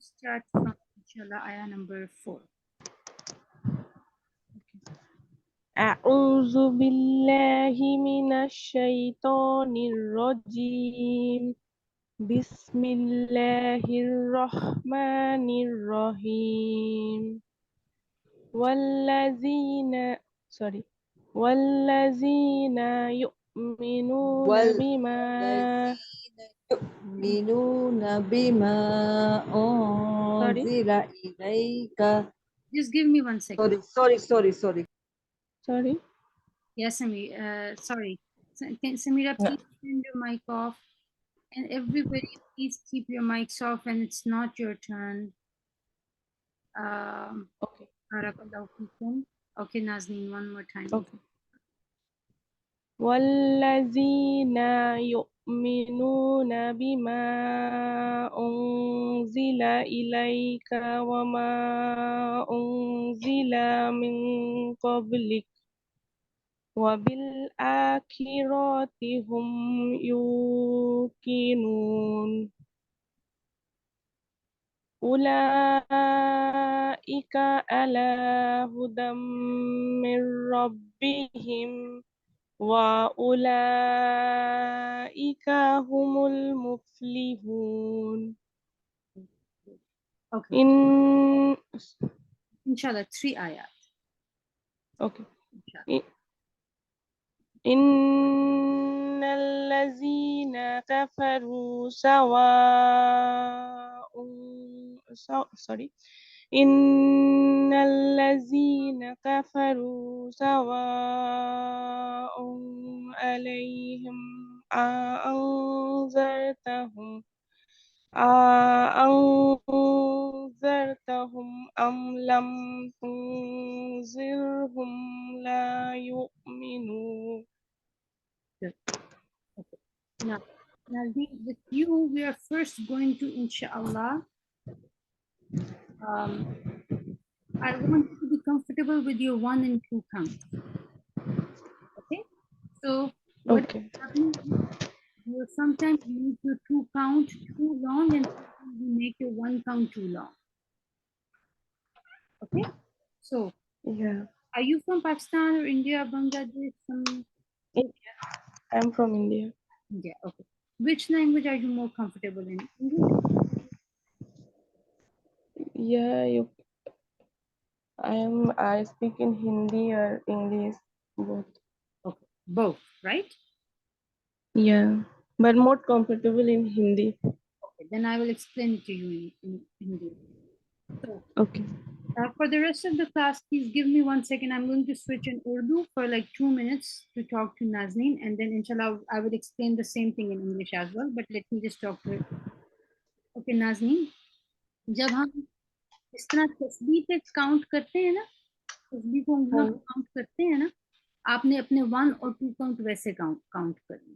Start from inshallah ayah number 4. أعوذ بالله من الشيطان الرجيم بسم الله الرحمن الرحيم والذين يؤمنون بما يؤمنون بما أنزل إليك. Just give me 1 second. Sorry. Yes, Samira. Sorry. Samira, please turn your mic off. And everybody, please keep your mics off when it's not your turn. Okay. Barakallahu feekum. Okay, Nazneen, one more time. Okay. والذين يؤمنون بما أنزل إليك وما أنزل من قبلك وبالآخرة هم يوقنون أولئك على هدى من ربهم وأولئك هم المفلحون. Okay. Inshallah, 3 ayat. Okay. Inshallah. إن الذين كفروا سواء إن الذين كفروا سواء عليهم أنذرتهم أم لم تنذرهم لا يؤمنون. Now, with you, we are first going to, inshallah, I want you to be comfortable with your 1 and 2 count. Okay? So, what happens is you sometimes make your 2 count too long and sometimes you make your 1 count too long. Okay? So, yeah. Are you from Pakistan or India, Bangladesh? India. I'm from India. India. Okay. Which language are you more comfortable in? English? Yeah, I speak in Hindi or English, both. Okay. Both, right? Yeah, but more comfortable in Hindi. Okay. Then I will explain it to you in Hindi. So, Okay. for the rest of the class, please give me 1 second. I'm going to switch in Urdu for like 2 minutes to talk to Nazneen, and then inshallah I will explain the same thing in English as well. But let me just talk to her. Okay, Nazneen, जब हम इस तरह तस्बीह पे count करते हैं ना, तस्बीह को उंगलियों पे काउंट करते हैं ना, आपने अपने 1 और 2 काउंट वैसे काउंट करने,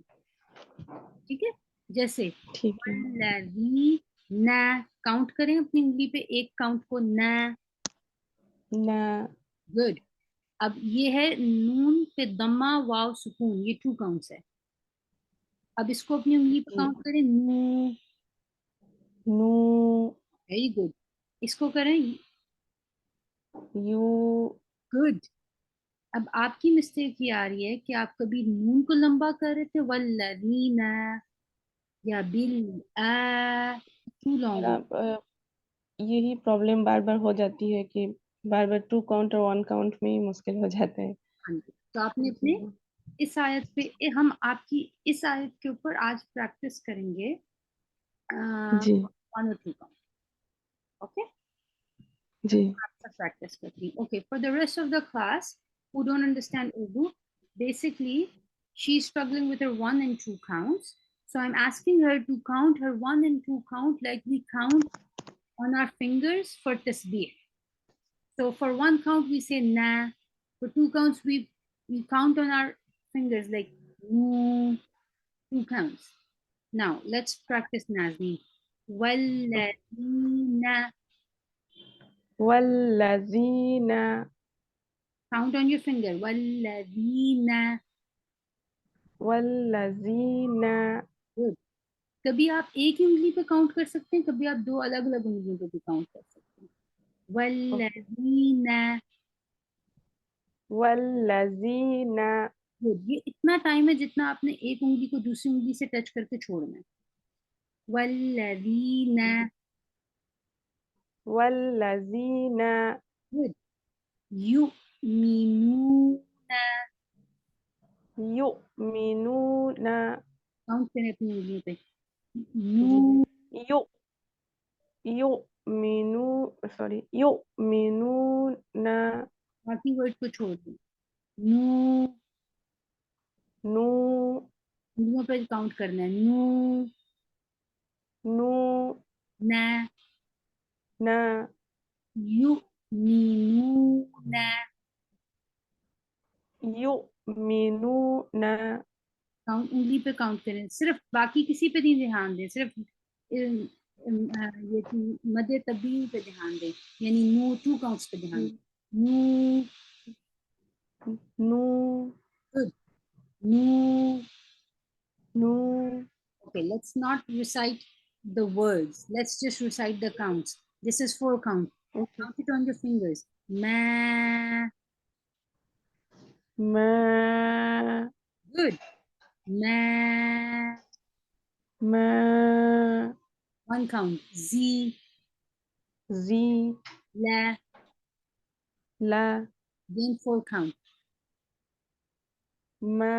ठीक है? जैसे ठीक है। वल्लज़ी ना, काउंट करें अपनी उंगली पे एक काउंट को, ना। ना, गुड। अब ये है नून पे दम्मा वाव सुकून, ये 2 काउंट्स है। अब इसको अपनी उंगली पे काउंट करें, नू। नू, वेरी गुड। इसको करें, यू, गुड। अब आपकी मिस्टेक ये आ रही है कि आप कभी नून को लंबा कर रहे थे, वल्लज़ीना या बिल आ, टू लॉन्ग। यही प्रॉब्लम बार बार हो जाती है कि बार बार 2 काउंट और 1 काउंट में ही मुश्किल हो जाता है। तो आपने अपने इस आयत पे हम आपकी इस आयत के ऊपर आज प्रैक्टिस करेंगे जी 1 और 2 काउंट। ओके, जी practice करती। Okay, for the rest of the class who don't understand Urdu, basically she's struggling with her 1 and 2 counts. So I'm asking her to count her 1 and 2 count like we count on our fingers for tasbih. So for 1 count we say na, for 2 counts we count on our fingers like nu, 2 counts. Now let's practice Nazni. Walladina. वल्लज़ीना, Count on your finger. Walladina. वल्लज़ीना, Good. कभी आप एक ही उंगली पे count कर सकते हैं, कभी आप 2 अलग अलग उंगलियों पे भी काउंट कर सकते हैं। वल्लज़ीना। वल्लज़ीना, गुड। ये इतना टाइम है जितना आपने एक उंगली को दूसरी उंगली से टच करके छोड़ना है। वल्लज़ीना। वल्लज़ीना, गुड। युमिनूना। युमिनूना, काउंट करें अपनी उंगलियों पे। नू। यु युमिनू सॉरी युमिनूना, बाकी वर्ड को छोड़ दें। नू। नू उंगलियों पे काउंट करना है। नू। नू ना। ना, युमिनूना। युमिनूना, काउंट उंगली पे काउंट करें, सिर्फ बाकी किसी पे नहीं ध्यान दें, सिर्फ ये मध्य तब्दील पे ध्यान दें, यानी नू 2 काउंट्स पे ध्यान दें। नू। नू गुड। नू। नू Okay, let's not recite the words, let's just recite the counts. This is 4 count. Okay Count it on your fingers. Ma. मा Good. Ma. मा 1 count. Z. जी La. ला Again 4 count. मा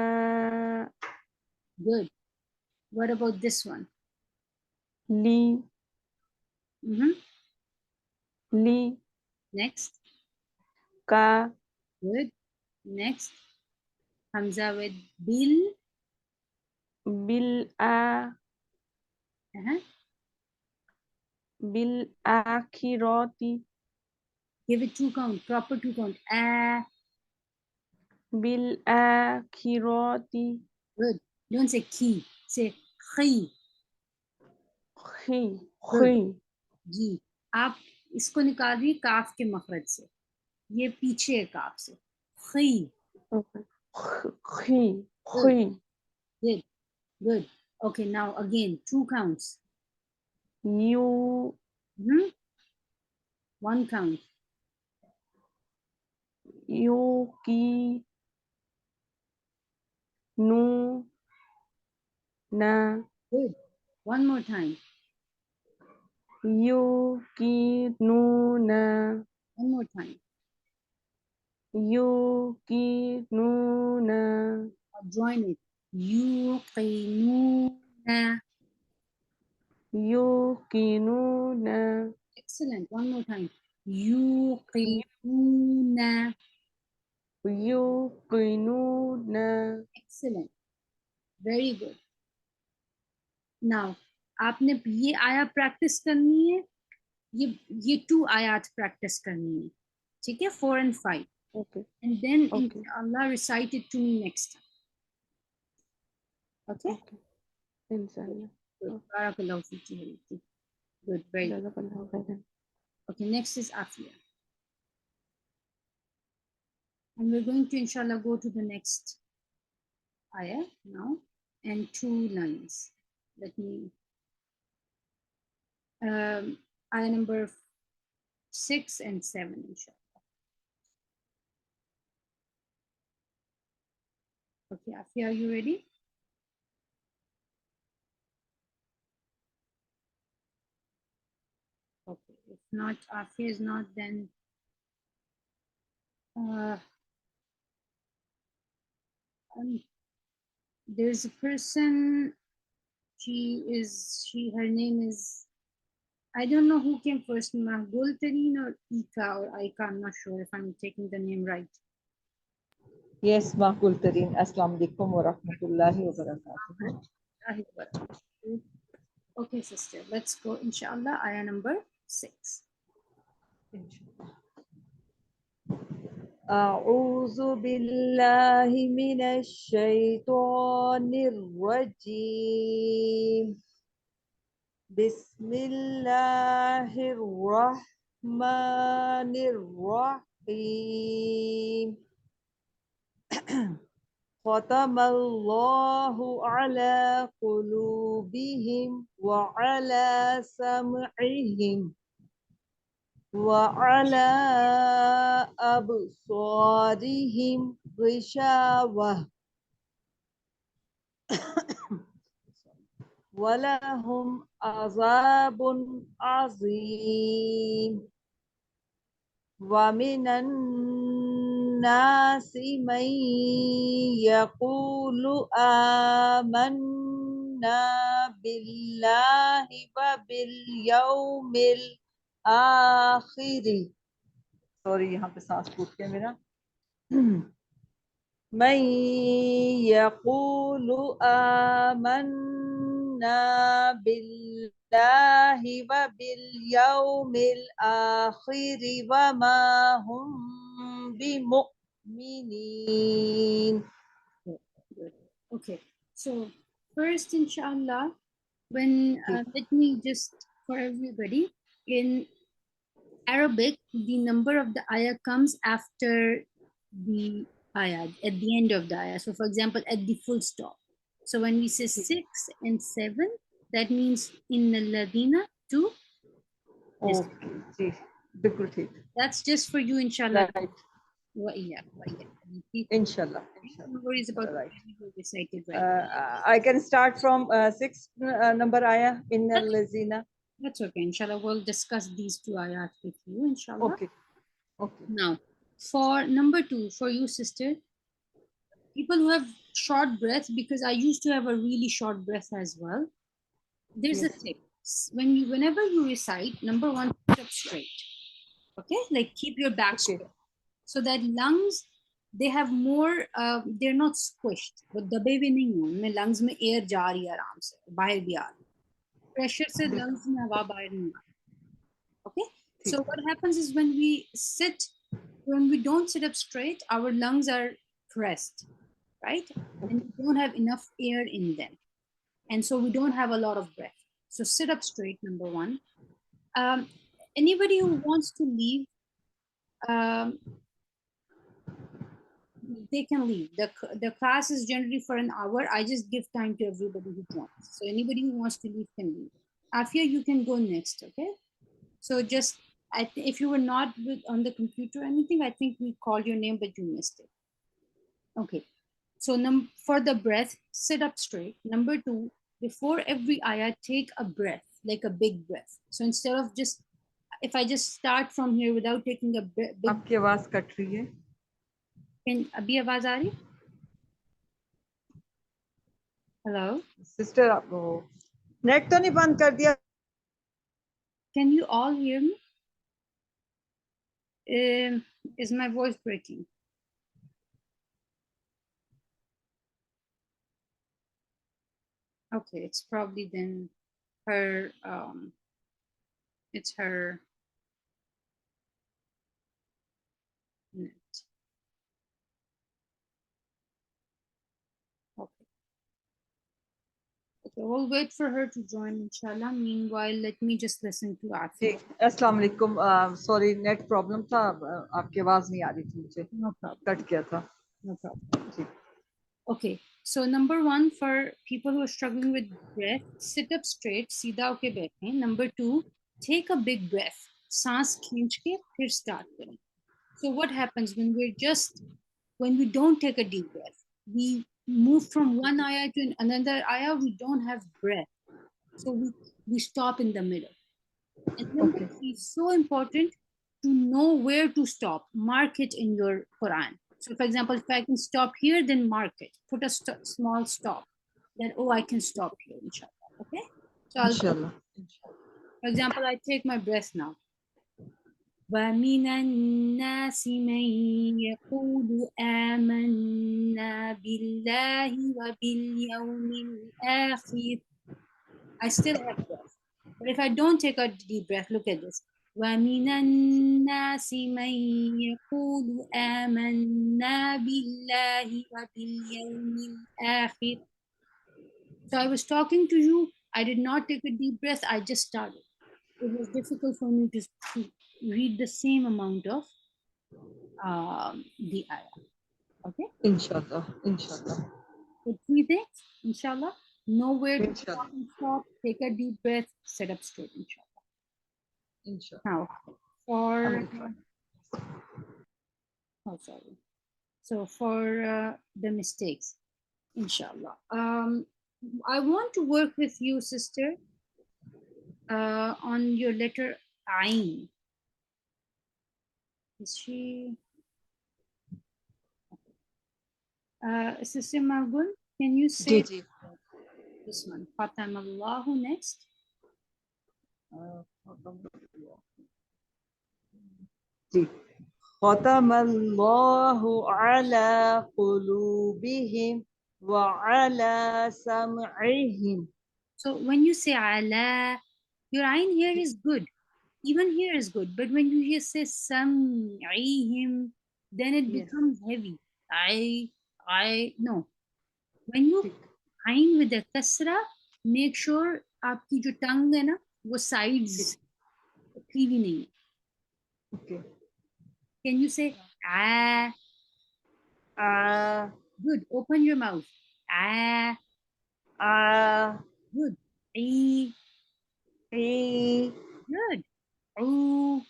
Good. What about this one? ली ली Next. का Good. Next. Hamza with bil. बिल आ Uh-huh. बिल आखिरती Give it 2 count. Proper 2 count. Ah. बिल आखिरती Good. Don't say ki. Say khi. खी Good. खी जी। आप इसको निकाल रही काफ के मखरज से, ये पीछे है काफ से। खी। खी Good. खी Good. Good. Okay, now again 2 counts. You 1 count. You की nu, na, Good. One more time. yu, ki, nu, na, One more time. yu, ki, nu, na, Now join it. Yuqinuna. yu, ki, nu, na, Excellent. One more time. Yuqinuna. yu, ki, nu, na. Excellent. Very good. Now, आपने ये आया practice करनी है, ये 2 आयात practice करनी है, ठीक है, 4 and 5, Okay, and then okay, inshallah recite it to me next time. Okay. okay. Inshallah. Good. Barakallahu feeki. Good. Very good. Jazakallahu khairan. Okay. Next is Afia, and we're going to inshallah go to the next ayah now, and 2 lines. Let me ayah number 6 and 7 inshallah. Okay, Afia, are you ready? Okay, if not, Afia is not, then there's a person, her name is, I don't know who came first, Mahgul Tareen or Ika or Aika, I'm not sure if I'm taking the name right. Yes, Mahkul Tareen. Assalamu alaikum wa rahmatullahi wa barakatuh. Okay, sister, let's go, inshallah, ayah number 6. أعوذ بالله من الشيطان الرجيم بسم الله الرحمن الرحيم ختم الله على قلوبهم وعلى سمعهم وعلى أبصارهم غشاوة ولهم عذاب عظيم ومن الناس من يقول آمنا بالله وباليوم الآخر sorry यहाँ पे सांस फूट गया मेरा من يقول آمنا بالله وباليوم الآخر وما هم بمؤمنين. Good. Okay, so first, inshallah, when let me just, for everybody, in Arabic, the number of the ayah comes after the ayah, at the end of the ayah. So, for example, at the full stop. So, when we say 6 and 7, that means in the ladina 2. Okay जी बिल्कुल ठीक That's just for you, inshallah. Right Yeah. इंशाल्लाह No worries about right. recited right. I can start from 6th number ayah in al-lazina. That's okay. Inshallah, we'll discuss these 2 ayat with you, inshallah. Okay. Okay. Now, for number 2, for you, sister, people who have short breath, because I used to have a really short breath as well. There's a tip. Whenever you recite, number 1, sit up straight. Okay, like keep your back straight, so that lungs, they have more. They're not squished. But दबे भी नहीं हो, उनमें lungs में air जा रही है आराम से, बाहर भी आ रही है. Pressure से lungs में हवा बाहर नहीं आ रही. Okay, so what happens is when we don't sit up straight, our lungs are pressed, right? And we don't have enough air in them. And so we don't have a lot of breath. So sit up straight, number 1. Anybody who wants to leave, they can leave. The class is generally for an hour. I just give time to everybody who wants. So anybody who wants to leave can leave. Afia, you can go next, okay? So just, if you were not on the computer or anything, I think we called your name, but you missed it. Okay. So for the breath, sit up straight. Number 2, before every ayah, take a breath, like a big breath. So instead of just, if I just start from here without taking a big, आपकी आवाज cut रही है अभी आवाज आ रही? Hello? Sister आप net तो नहीं बंद कर दिया Can you all hear me? Is my voice breaking? Okay, it's probably then her, it's her net. Okay. Okay, we'll wait for her to join, inshallah. Meanwhile, let me just listen to ji Afi. अस्सलाम वालेकुम sorry net problem था आपकी आवाज नहीं आ रही थी मुझे No problem. Cut गया था No problem. Ji Okay, so number 1, for people who are struggling with breath, sit up straight, सीधा होके बैठें. Number 2, take a big breath. सांस खींच के फिर start करें. So what happens when we don't take a deep breath? We move from one ayah to another ayah, we don't have breath. So we stop in the middle. And number 3, so important to know where to stop. Mark it in your Quran. So for example, if I can stop here, then mark it. Put a small stop. Then, oh, I can stop here, inshallah. Okay? So इंशाल्लाह for example, I take my breath now. وَمِنَ النَّاسِ مَن يَقُولُ آمَنَّا بِاللَّهِ وَبِالْيَوْمِ الْآخِرِ. I still have breath. But if I don't take a deep breath, look at this. وَمِنَ النَّاسِ مَن يَقُولُ آمَنَّا بِاللَّهِ وَبِالْيَوْمِ الْآخِرِ. So I was talking to you. I did not take a deep breath. I just started. It was difficult for me to read the same amount of the ayah. Okay? इंशाल्लाह इंशाल्लाह So 3 things, inshallah. Know where to इंशाल्लाह stop and stop. Take a deep breath. Sit up straight, inshallah. इंशाल्लाह Now, for sorry. So for the mistakes, inshallah. I want to work with you, sister, on your letter Ain. Is she? Sister Margun, can you say ji this one? Fatam Allahu next. Ji ختم الله على قلوبهم وعلى سمعهم. So when you say ala, your ayn here is good. Even here is good. But when you hear say sam'ihim, then it becomes heavy. No. When you ayn with the kasra, make sure आपकी जो tongue है ना, वो sides खुली भी नहीं है. Okay. Can you say ah? Good. Open your mouth. Ah. Good. E. Good. Ooh.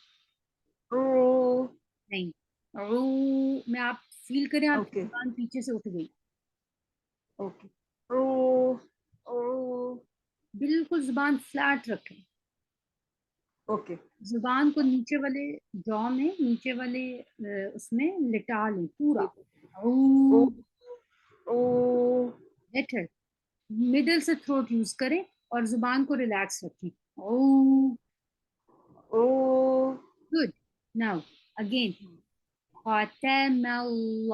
नहीं. Ooh. में आप फील करें आपकी जुबान पीछे से उठ गई. Okay. बिल्कुल जुबान फ्लैट रखें. Okay. जुबान को नीचे वाले जॉ में, नीचे वाले उसमें लिटा लें पूरा. बेटर. मिडल से थ्रोट यूज करें और जुबान को रिलैक्स रखें. गुड. Now again. ख़तमल्लाहु.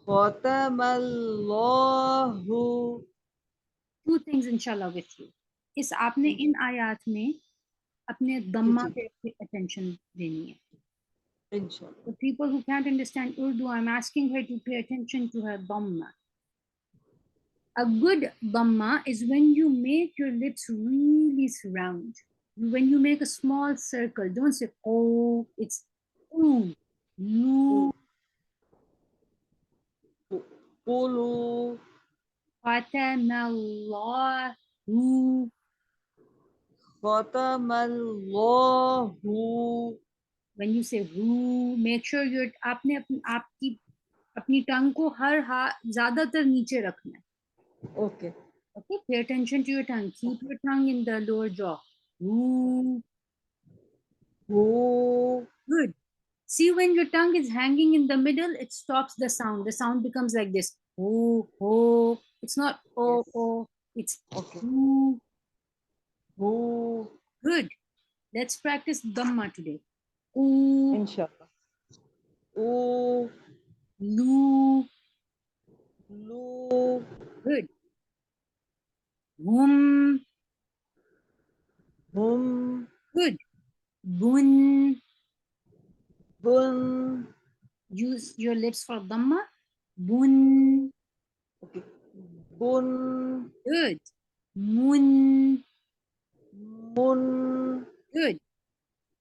ख़तमल्लाहु. टू थिंग्स इंशाल्लाह विथ यू. इस आपने इन आयात में अपने दम्मा पे अटेंशन देनी है. इंशाल्लाह. For people who can't understand Urdu, I'm asking her to pay attention to her dhamma. A good dhamma is when you make your lips really round. When you make a small circle, don't say oh, it's ooh, you. قولوا Khatamallahu. ख़तमल्लाहु. When you say who, make sure you're आपने आपकी अपनी टंग को हर ज्यादातर नीचे रखना है. Okay. Okay, pay attention to your tongue. Keep your tongue in the lower jaw. Ooh. Who? Good. See, when your tongue is hanging in the middle, it stops the sound. The sound becomes like this. Oh, oh. It's not oh, Yes. oh. It's Okay. ooh. Who? Good. Let's practice Dhamma today. Ooh, Inshallah. Ooh. loo. Lu. Good. Hum. Hum. Good. Bun. Bun. Use your lips for Dhamma. Bun. Okay. Bun. Good. Mun. Mun. Good.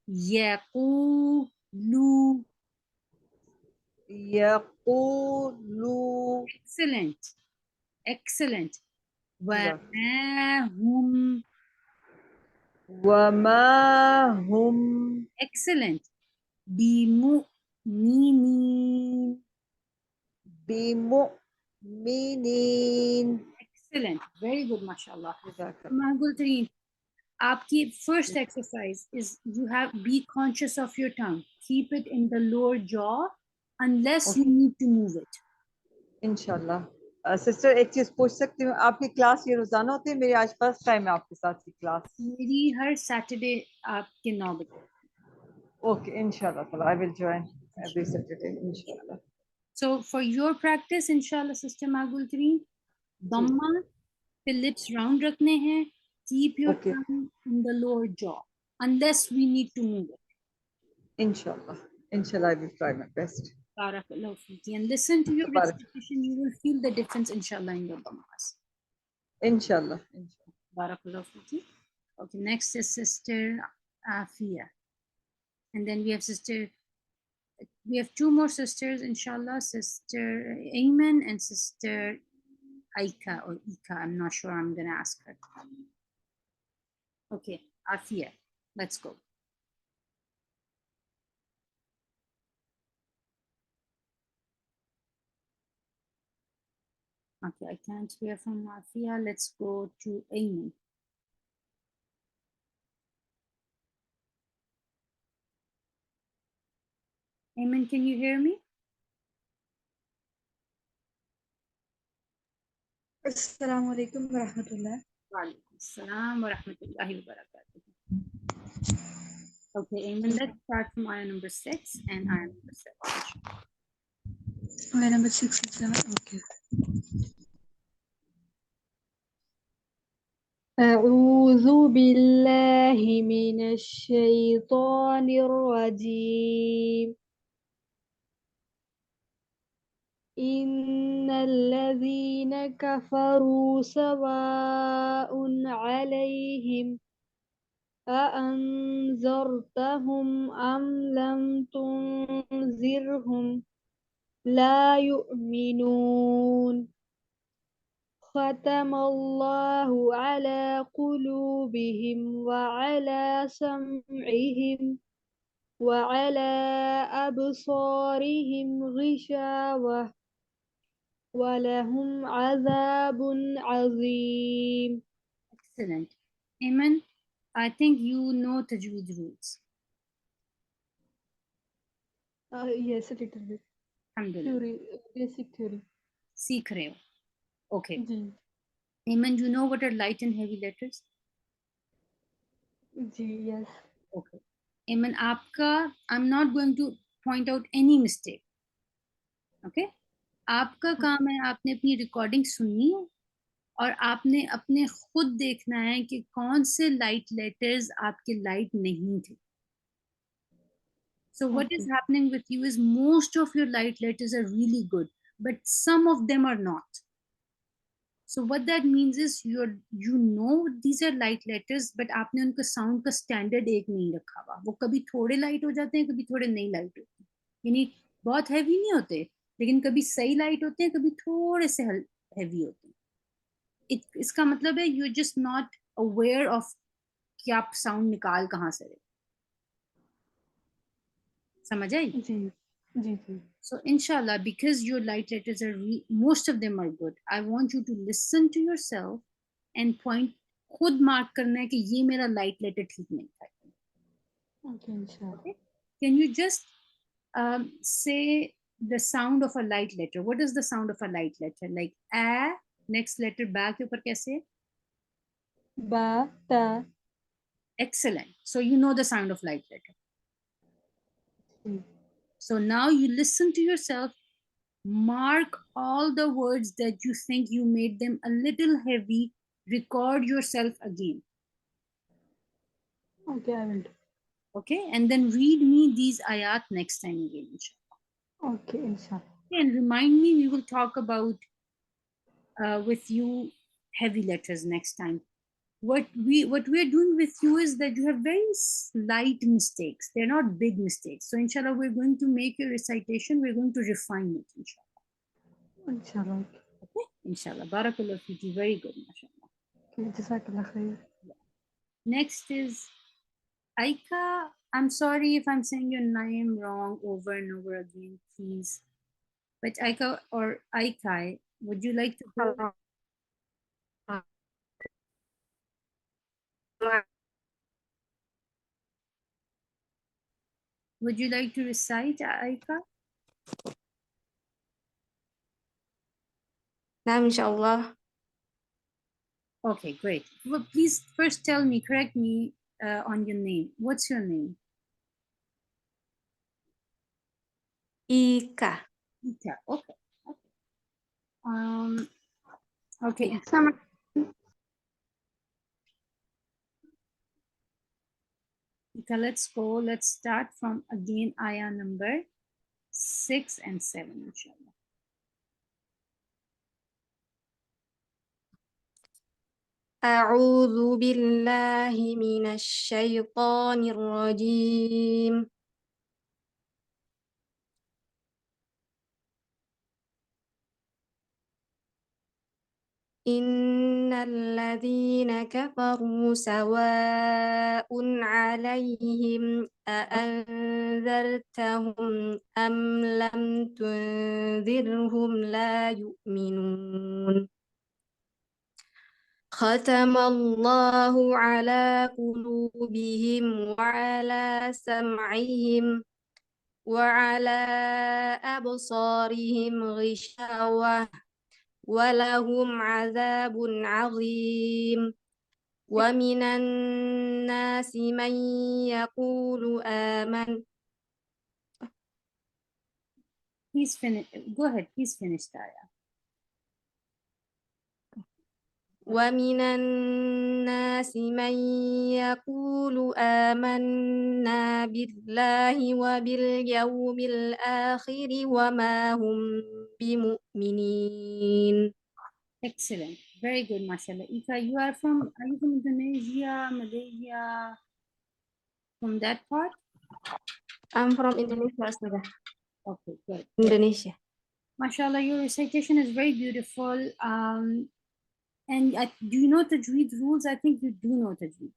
Yaqulu. Yaqulu. Excellent. Excellent. Jazakallah. Wamahum. Wama hum. Excellent. Bimu'minin. Bimu'minin. Excellent. Very good, mashallah. Jazakallah. Mahgul Tareen, आपकी first exercise is you have be conscious of your tongue. Keep it in the lower jaw unless you need to move it. इंशाल्लाह. Sister एक चीज पूछ सकती हूँ, आपकी class ये रोजाना होती है? मेरी आज फर्स्ट टाइम है आपके साथ की क्लास. मेरी हर Saturday आपके 9 बजे. ओके इंशाल्लाह. I will join every Saturday इंशाल्लाह. So for your practice, inshallah, Sister Mahgul Tareen, Dhamma पे lips round रखने हैं. Keep your Okay. tongue in the lower jaw unless we need to move it. इंशाल्लाह. इंशाल्लाह I will try my best. Barakallahu fiki. And listen to your Barak. recitation. You will feel the difference, inshallah, in your Dhammas. इंशाल्लाह. Barakallahu fiki. Okay, next is Sister Afia. And then we have two more sisters, inshallah, Sister Ayman and Sister Aika or Ika. I'm not sure. I'm going to ask her. Okay, Afia, let's go. Okay, I can't hear from Afia. Let's go to Ayman. Ayman, can you hear me? Assalamu alaikum wa rahmatullah. Walaikum assalam wa rahmatullahi wa barakatuh. Okay, Ayman, let's start from ayah number 6 and ayah number 7. Ayah number 6 and 7. Okay. أعوذ بالله من الشيطان الرجيم. إن الذين كفروا سواء عليهم أأنذرتهم أم لم تنذرهم لا يؤمنون. ختم الله على قلوبهم وعلى سمعهم وعلى أبصارهم غشاوة ولهم عذاب عظيم. Excellent. Ayman, I think you know Tajweed rules. Yes, a little bit. Alhamdulillah. Theory, basic theory. सीख रहे हो. Okay. Ji Ayman, you know what are light and heavy letters? Ji yes. Okay. Ayman, आपका, I'm not going to point out any mistake. Okay? आपका काम है, आपने अपनी recording सुननी है और आपने अपने खुद देखना है कि कौन से लाइट लेटर्स आपके लाइट नहीं थे. So what is happening with you is most of your light letters are really good, but some of them are not. So what that means is you know these are light letters, but आपने उनका sound का standard एक नहीं रखा हुआ. वो कभी थोड़े light हो जाते हैं, कभी थोड़े नहीं light होते हैं. यानी बहुत heavy नहीं होते, लेकिन कभी सही light होते हैं, कभी थोड़े से heavy होते हैं. इसका मतलब है you're just not aware of कि आप sound निकाल कहाँ से रहे. समझ आई? जी जी जी So inshallah, because your light letters are most of them are good, I want you to listen to yourself and point खुद mark करना है कि ये मेरा light letter ठीक नहीं था. ओके इंशाल्लाह. Okay? Can you just say the sound of a light letter? What is the sound of a light letter? Like a, next letter ba के ऊपर कैसे? बा ता. Excellent. So you know the sound of light letter. So now you listen to yourself, mark all the words that you think you made them a little heavy, record yourself again. Okay, I will do. Okay, and then read me these ayat next time again, inshallah. Okay, inshallah. And remind me, we will talk about with you heavy letters next time. What we're doing with you is that you have very slight mistakes. They're not big mistakes. So inshallah, we're going to make your recitation, we're going to refine it, inshallah. Inshallah. Okay, inshallah. Barakallah fiki, very good, mashallah. Okay, jazakallah khair. Next is Ayah. I'm sorry if I'm saying your name wrong over and over again, please. But Ayah or Aykai, would you like to go? Would you like to recite, Ayah? نعم إن شاء الله. Okay, great. Well, please first tell me, correct me on your name. What's your name? Ika. Ika. Okay. Okay. Ika, let's go. Let's start from again ayah number 6 and 7, inshallah. أعوذ بالله من الشيطان الرجيم. إن الذين كفروا سواء عليهم أأنذرتهم أم لم تنذرهم لا يؤمنون. ختم الله على قلوبهم وعلى سمعهم وعلى أبصارهم غشاوة ولهم عذاب عظيم. ومن الناس من يقول آمن. Please finish. Go ahead. Please finish the ayah. ومن الناس من يقول آمنا بالله وباليوم الآخر وما هم بمؤمنين. Excellent. Very good, mashallah. Ika, are you from Indonesia, Malaysia, from that part? I'm from Indonesia, Ustazah. Okay, good. Indonesia. Mashallah, your recitation is very beautiful. And do you know Tajweed rules? I think you do know Tajweed.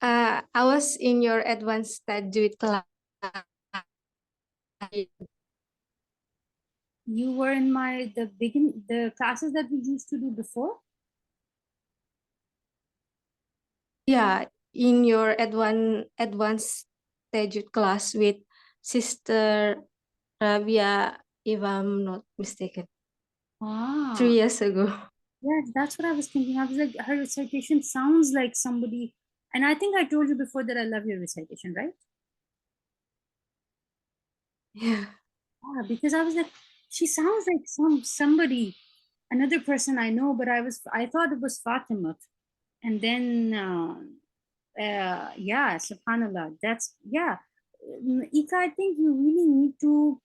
I was in your advanced Tajweed class. You were in the classes that we used to do before? Yeah, in your advanced Tajweed class with Sister Rabia, if I'm not mistaken. 3 years ago. Yes, that's what I was thinking. I was like, her recitation sounds like somebody, and I think I told you before that I love your recitation, right? Yeah. Because I was like, she sounds like somebody, another person I know, but I thought it was Fatima, and then yeah, subhanallah, that's Ika, I think you really need to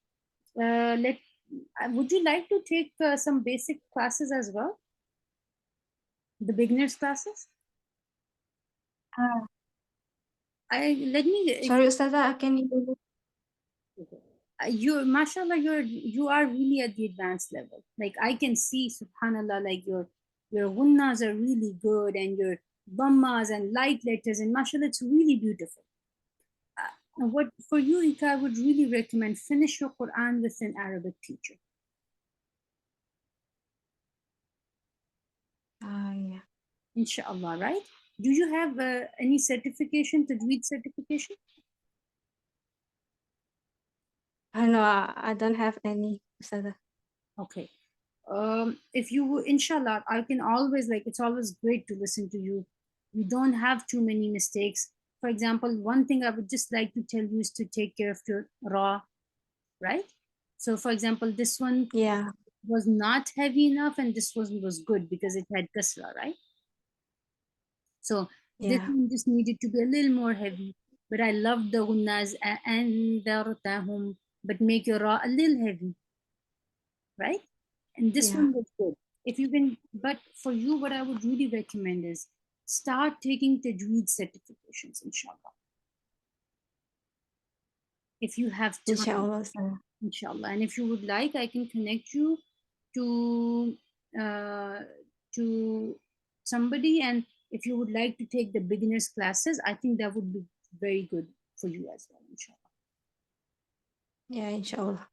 would you like to take some basic classes as well, the beginners classes? Sorry, Ustazah, can you? Mashallah, you are really at the advanced level. Like I can see, subhanallah, like your gunnas are really good, and your dhammas and light letters, and mashallah, it's really beautiful. what for you, Ika, I would really recommend finish your Quran with an Arabic teacher. Yeah. Inshallah, right? Do you have any certification, Tajweed certification? No, I don't have any, Ustazah. Okay. If you, inshallah, I can always, like, it's always great to listen to you. You don't have too many mistakes. For example, one thing I would just like to tell you is to take care of your raw, right? So, for example, this one Yeah. was not heavy enough, and this one was good because it had kasra, right? So this Yeah. one just needed to be a little more heavy. But I love the gunnas and but make your raw a little heavy, right? And this Yeah. one was good. If you can, but for you, what I would really recommend is start taking Tajweed certifications, inshallah. If you have time, Inshallah, Ustazah. inshallah. And if you would like, I can connect you to uh, to somebody. And if you would like to take the beginners classes, I think that would be very good for you as well, inshallah. Yeah, inshallah.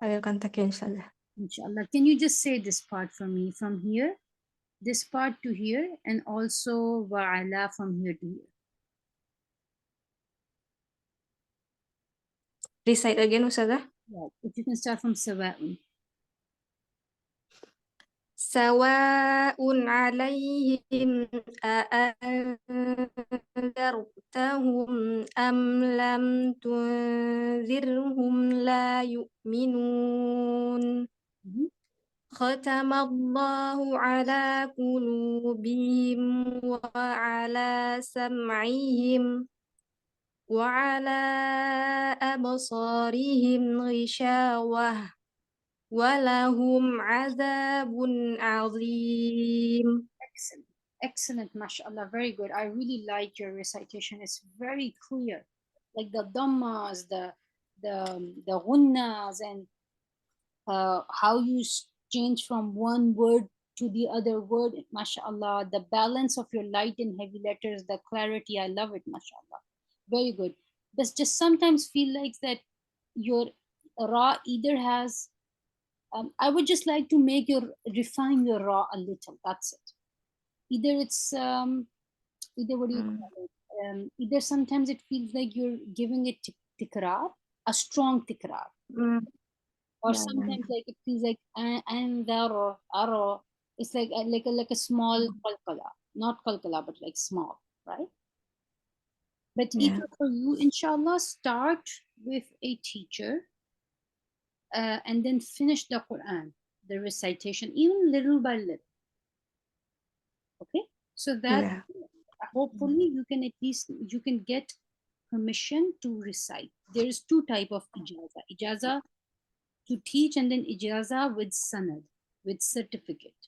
I will contact you, inshallah. Inshallah. Can you just say this part for me from here, this part to here, and also wa'ala from here to here? Recite again, Ustazah. Yeah. If you can start from sawa'un. سواء عليهم أأنذرتهم أم لم تنذرهم لا يؤمنون Mhm. ختم الله على قلوبهم وعلى سمعهم وعلى أبصارهم غشاوة ولهم عذاب عظيم. Excellent. Excellent, mashallah. Very good. I really like your recitation. It's very clear. Like the dhammas, the gunnas, and how you change from one word to the other word, mashallah. The balance of your light and heavy letters, the clarity, I love it, mashallah. Very good. But just sometimes feel like that your ra either has, I would just like to make your, refine your ra a little. That's it. Either it's, either what do you Mm. call it? Either sometimes it feels like you're giving it tikrar, a strong tikrar, Mm. or Yeah, yeah, sometimes like it feels like and aro. It's like a small qalqala, not qalqala, but like small, right? But yeah. Ika, for you, inshallah, start with a teacher and then finish the Quran, the recitation, even little by little. Okay, so that Yeah. hopefully you can at least you can get permission to recite. There is two type of ijaza: ijaza to teach, and then ijaza with sanad, with certificate.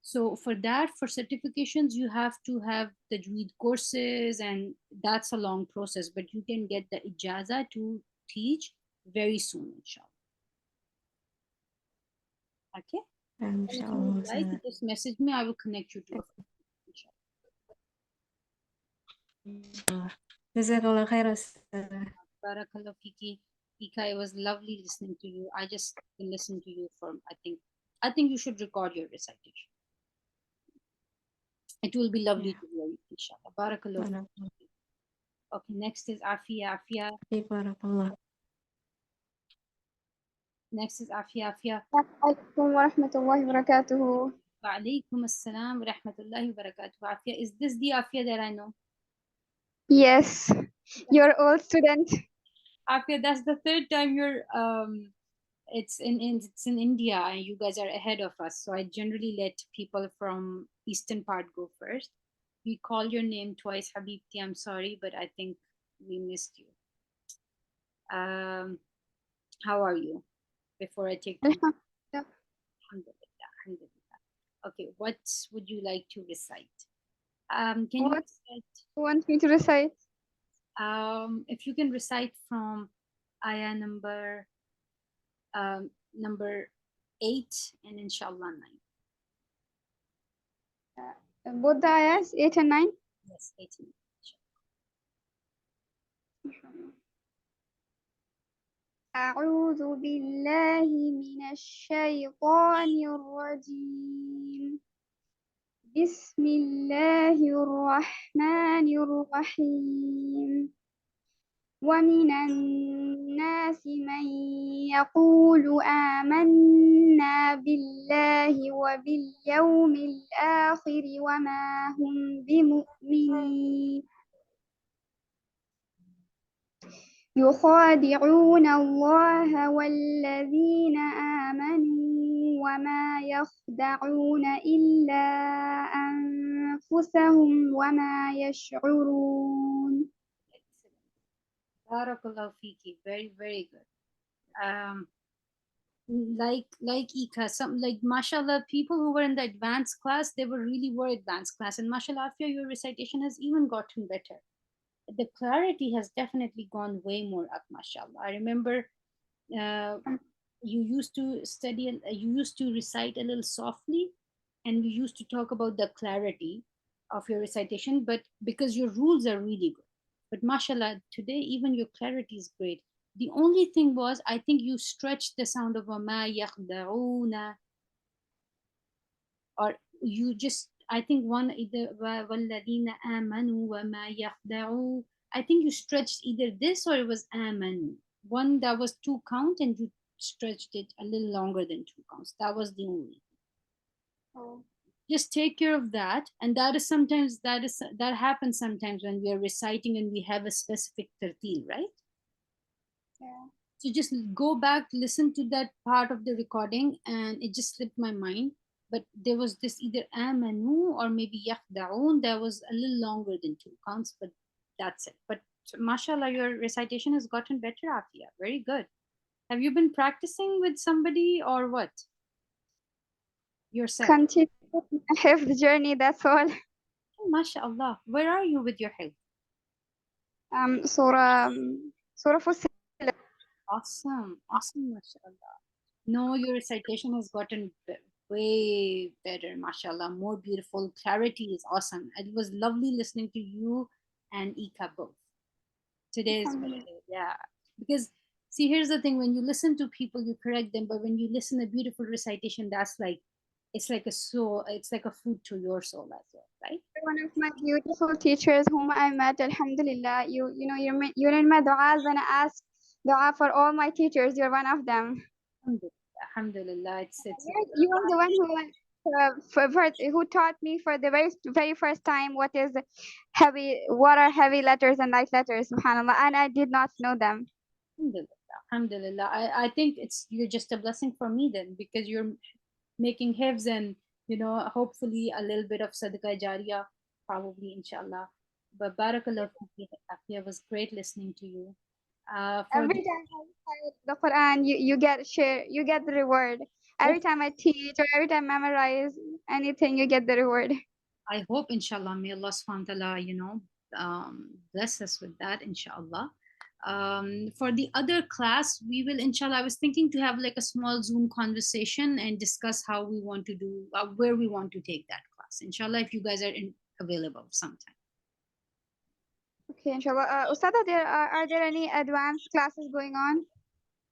So for that, for certifications, you have to have tajweed courses, and that's a long process. But you can get the ijaza to teach very soon, inshallah. Okay. And if you would Inshallah, like, Ustazah. just message me. I will connect you to a friend, inshallah. Jazakallah khair, Ustazah. Barakallah fiki. Ika, it was lovely listening to you. I just can listen to you for, I think you should record your recitation. It will be lovely Yeah. to hear you, inshallah. Barakallah fiki. Barakallah. Okay, next is Afia. Afia. Barakallah. Next is Afia. Afia. عليكم ورحمة الله وبركاته. Wa alaikum assalam wa rahmatullahi wa barakatuh. Afia, is this the Afia that I know? Yes, your old student. Afia, that's the third time you're it's in India, and you guys are ahead of us. So I generally let people from eastern part go first. We call your name twice, Habibti. I'm sorry, but I think we missed you. How are you? Before I take them. Alhamdulillah, alhamdulillah. Okay, what would you like to recite? Can you What recite? do you want me to recite? If you can recite from ayah number 8 and inshallah 9. Both the ayahs, 8 and 9. Yes, 8 and 9. أعوذ بالله من الشيطان الرجيم بسم الله الرحمن الرحيم ومن الناس من يقول آمنا بالله وباليوم الآخر وما هم بمؤمنين يخادعون الله والذين آمنوا وما يخدعون إلا أنفسهم وما يشعرون. Barakallahu fiki. Very, very good. Like Ika, some like mashallah, people who were in the advanced class, they were advanced class, and mashallah, Afia, your recitation has even gotten better. The clarity has definitely gone way more up, mashallah. I remember you used to study, you used to recite a little softly, and we used to talk about the clarity of your recitation, but because your rules are really good. But mashallah, today even your clarity is great. The only thing was, I think you stretched the sound of وَمَا يَخْدَعُونَ, or you just, I think one either وَالَّذِينَ آمَنُوا وَمَا يَخْدَعُوا, I think you stretched either this or it was آمَنُوا. One that was 2 count and you stretched it a little longer than 2 counts. That was the only. Oh. Just take care of that, and that happens sometimes when we are reciting and we have a specific tartil, right? Yeah. So just go back, listen to that part of the recording, and it just slipped my mind. But there was this either amanu or maybe yakhda'un that was a little longer than 2 counts, but that's it. But mashallah, your recitation has gotten better, Afia. Very good. Have you been practicing with somebody or what? Yourself? Continue have the journey, that's all. Oh, mashallah. Where are you with your health? Surah Fussilat. Awesome, mashallah. No, your recitation has gotten way better, mashallah, more beautiful. Clarity is awesome. It was lovely listening to you and Ika both. Today's birthday, yeah. Because see, here's the thing: when you listen to people, you correct them, but when you listen to a beautiful recitation, that's like, it's like a soul, it's like a food to your soul as well, right? One of my beautiful teachers whom I met, alhamdulillah, you know, you're in my du'as when I ask dua for all my teachers, you're one of them. Alhamdulillah, it's you are the one who taught me for the very first time what are heavy letters and light letters, subhanallah, and I did not know them. Alhamdulillah. I think you're just a blessing for me then, because you're making hifz and, you know, hopefully a little bit of sadaqah jariyah, probably, inshallah. But barakallah fiki, it was great listening to you. Every time I recite the Quran, you get the reward. Every time I teach or every time I memorize anything, you get the reward. I hope, inshallah, may Allah subhanahu wa ta'ala, you know, bless us with that, inshallah. For the other class, we will, inshallah, I was thinking to have like a small Zoom conversation and discuss how we want to do, where we want to take that class, inshallah, if you guys are available sometime. Okay, inshallah. Ustada, are there any advanced classes going on?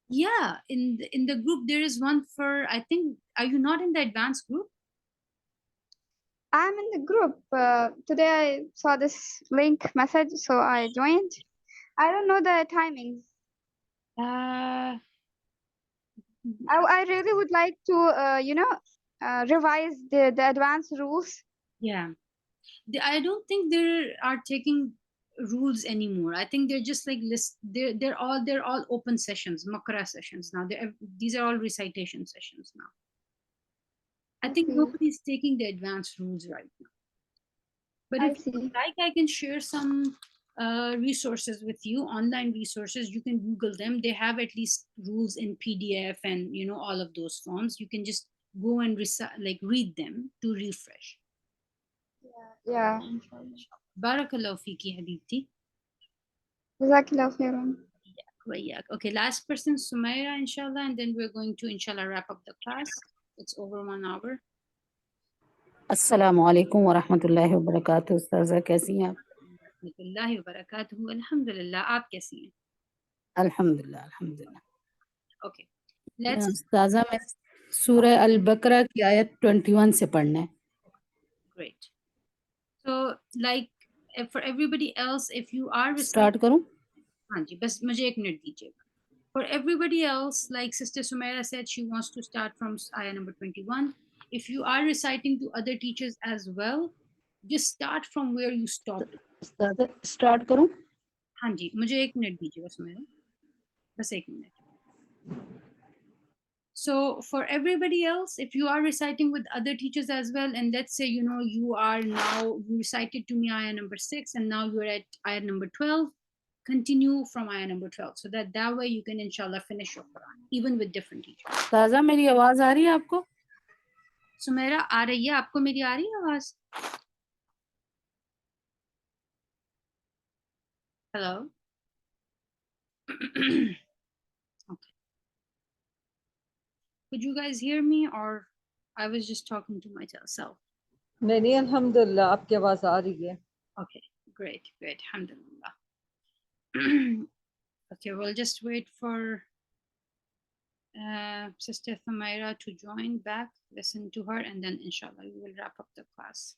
Yeah, in the group there is one for, I think, are you not in the advanced group? I'm in the group. Today I saw this link message, so I joined. I don't know the timings. I really would like to, revise the advanced rules. Yeah, I don't think they are taking rules anymore. I think they're just like they're all open sessions, Baqarah sessions now. These are all recitation sessions now. I think nobody's taking the advanced rules right now. But if you like, I can share some resources with you, online resources. You can Google them. They have at least rules in PDF and, you know, all of those forms. You can just go and read them to refresh. Yeah. Barakallahu fiki, habibti. Jazakallahu khairan. Okay, last person, Sumaira, inshallah, and then we're going to, inshallah, wrap up the class. It's over 1 hour. Assalamu alaikum wa rahmatullahi wa barakatuh. Ustaza, कैसी हैं आप? रहमतुल्लाहि व बरकातुहू। अल्हम्दुलिल्लाह, आप कैसी हैं? अल्हम्दुलिल्लाह अल्हम्दुलिल्लाह। ओके, लेट्स उस्ताजा में सूरह अल बकरा की आयत 21 से पढ़ना है। great. So like for everybody else, if you are start करूं? हाँ जी, बस मुझे एक मिनट दीजिएगा. For everybody else, like Sister Sumaira said, she wants to start from ayah number 21. If you are reciting to other teachers as well, just start from where you stopped. उस्ताजा start करूं? हाँ जी, मुझे एक minute दीजिएगा सुमेरा, बस एक minute. So for everybody else, if you are reciting with other teachers as well, and let's say, you know, you recited to me ayah number 6 and now you're at ayah number 12, continue from ayah number 12 so that way you can inshallah finish your Quran even with different teachers. उस्ताजा मेरी आवाज आ रही है आपको? सुमेरा आ रही है, आपको मेरी आ रही है आवाज? Hello. Okay. Could you guys hear me or I was just talking to myself? नहीं, अल्हम्दुलिल्लाह आपकी आवाज आ रही है. Okay, great, alhamdulillah. Okay, we'll just wait for Sister Thumaira to join back, listen to her, and then inshallah we will wrap up the class.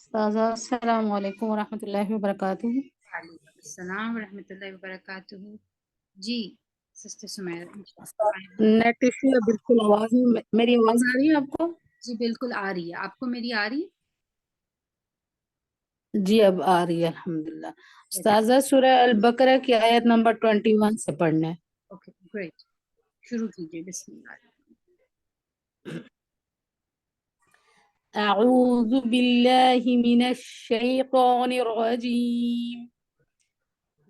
उस्ताजा अस्सलामु अलैकुम व रहमतुल्लाहि व बरकातुहू। Assalamu warahmatullahi wabarakatuh. जी सिस्टर सुमैरा, नेट इशू है, बिल्कुल आवाज नहीं, मेरी आवाज आ रही है आपको? जी बिल्कुल आ रही है, आपको मेरी आ रही है? जी अब आ रही है अल्हम्दुलिल्लाह। उस्ताजा सूरह अल बकरा की आयत नंबर 21 से पढ़ना है। ओके ग्रेट, शुरू कीजिए, बिस्मिल्लाह. अऊज़ु बिल्लाहि मिनश शैतानिर रजीम।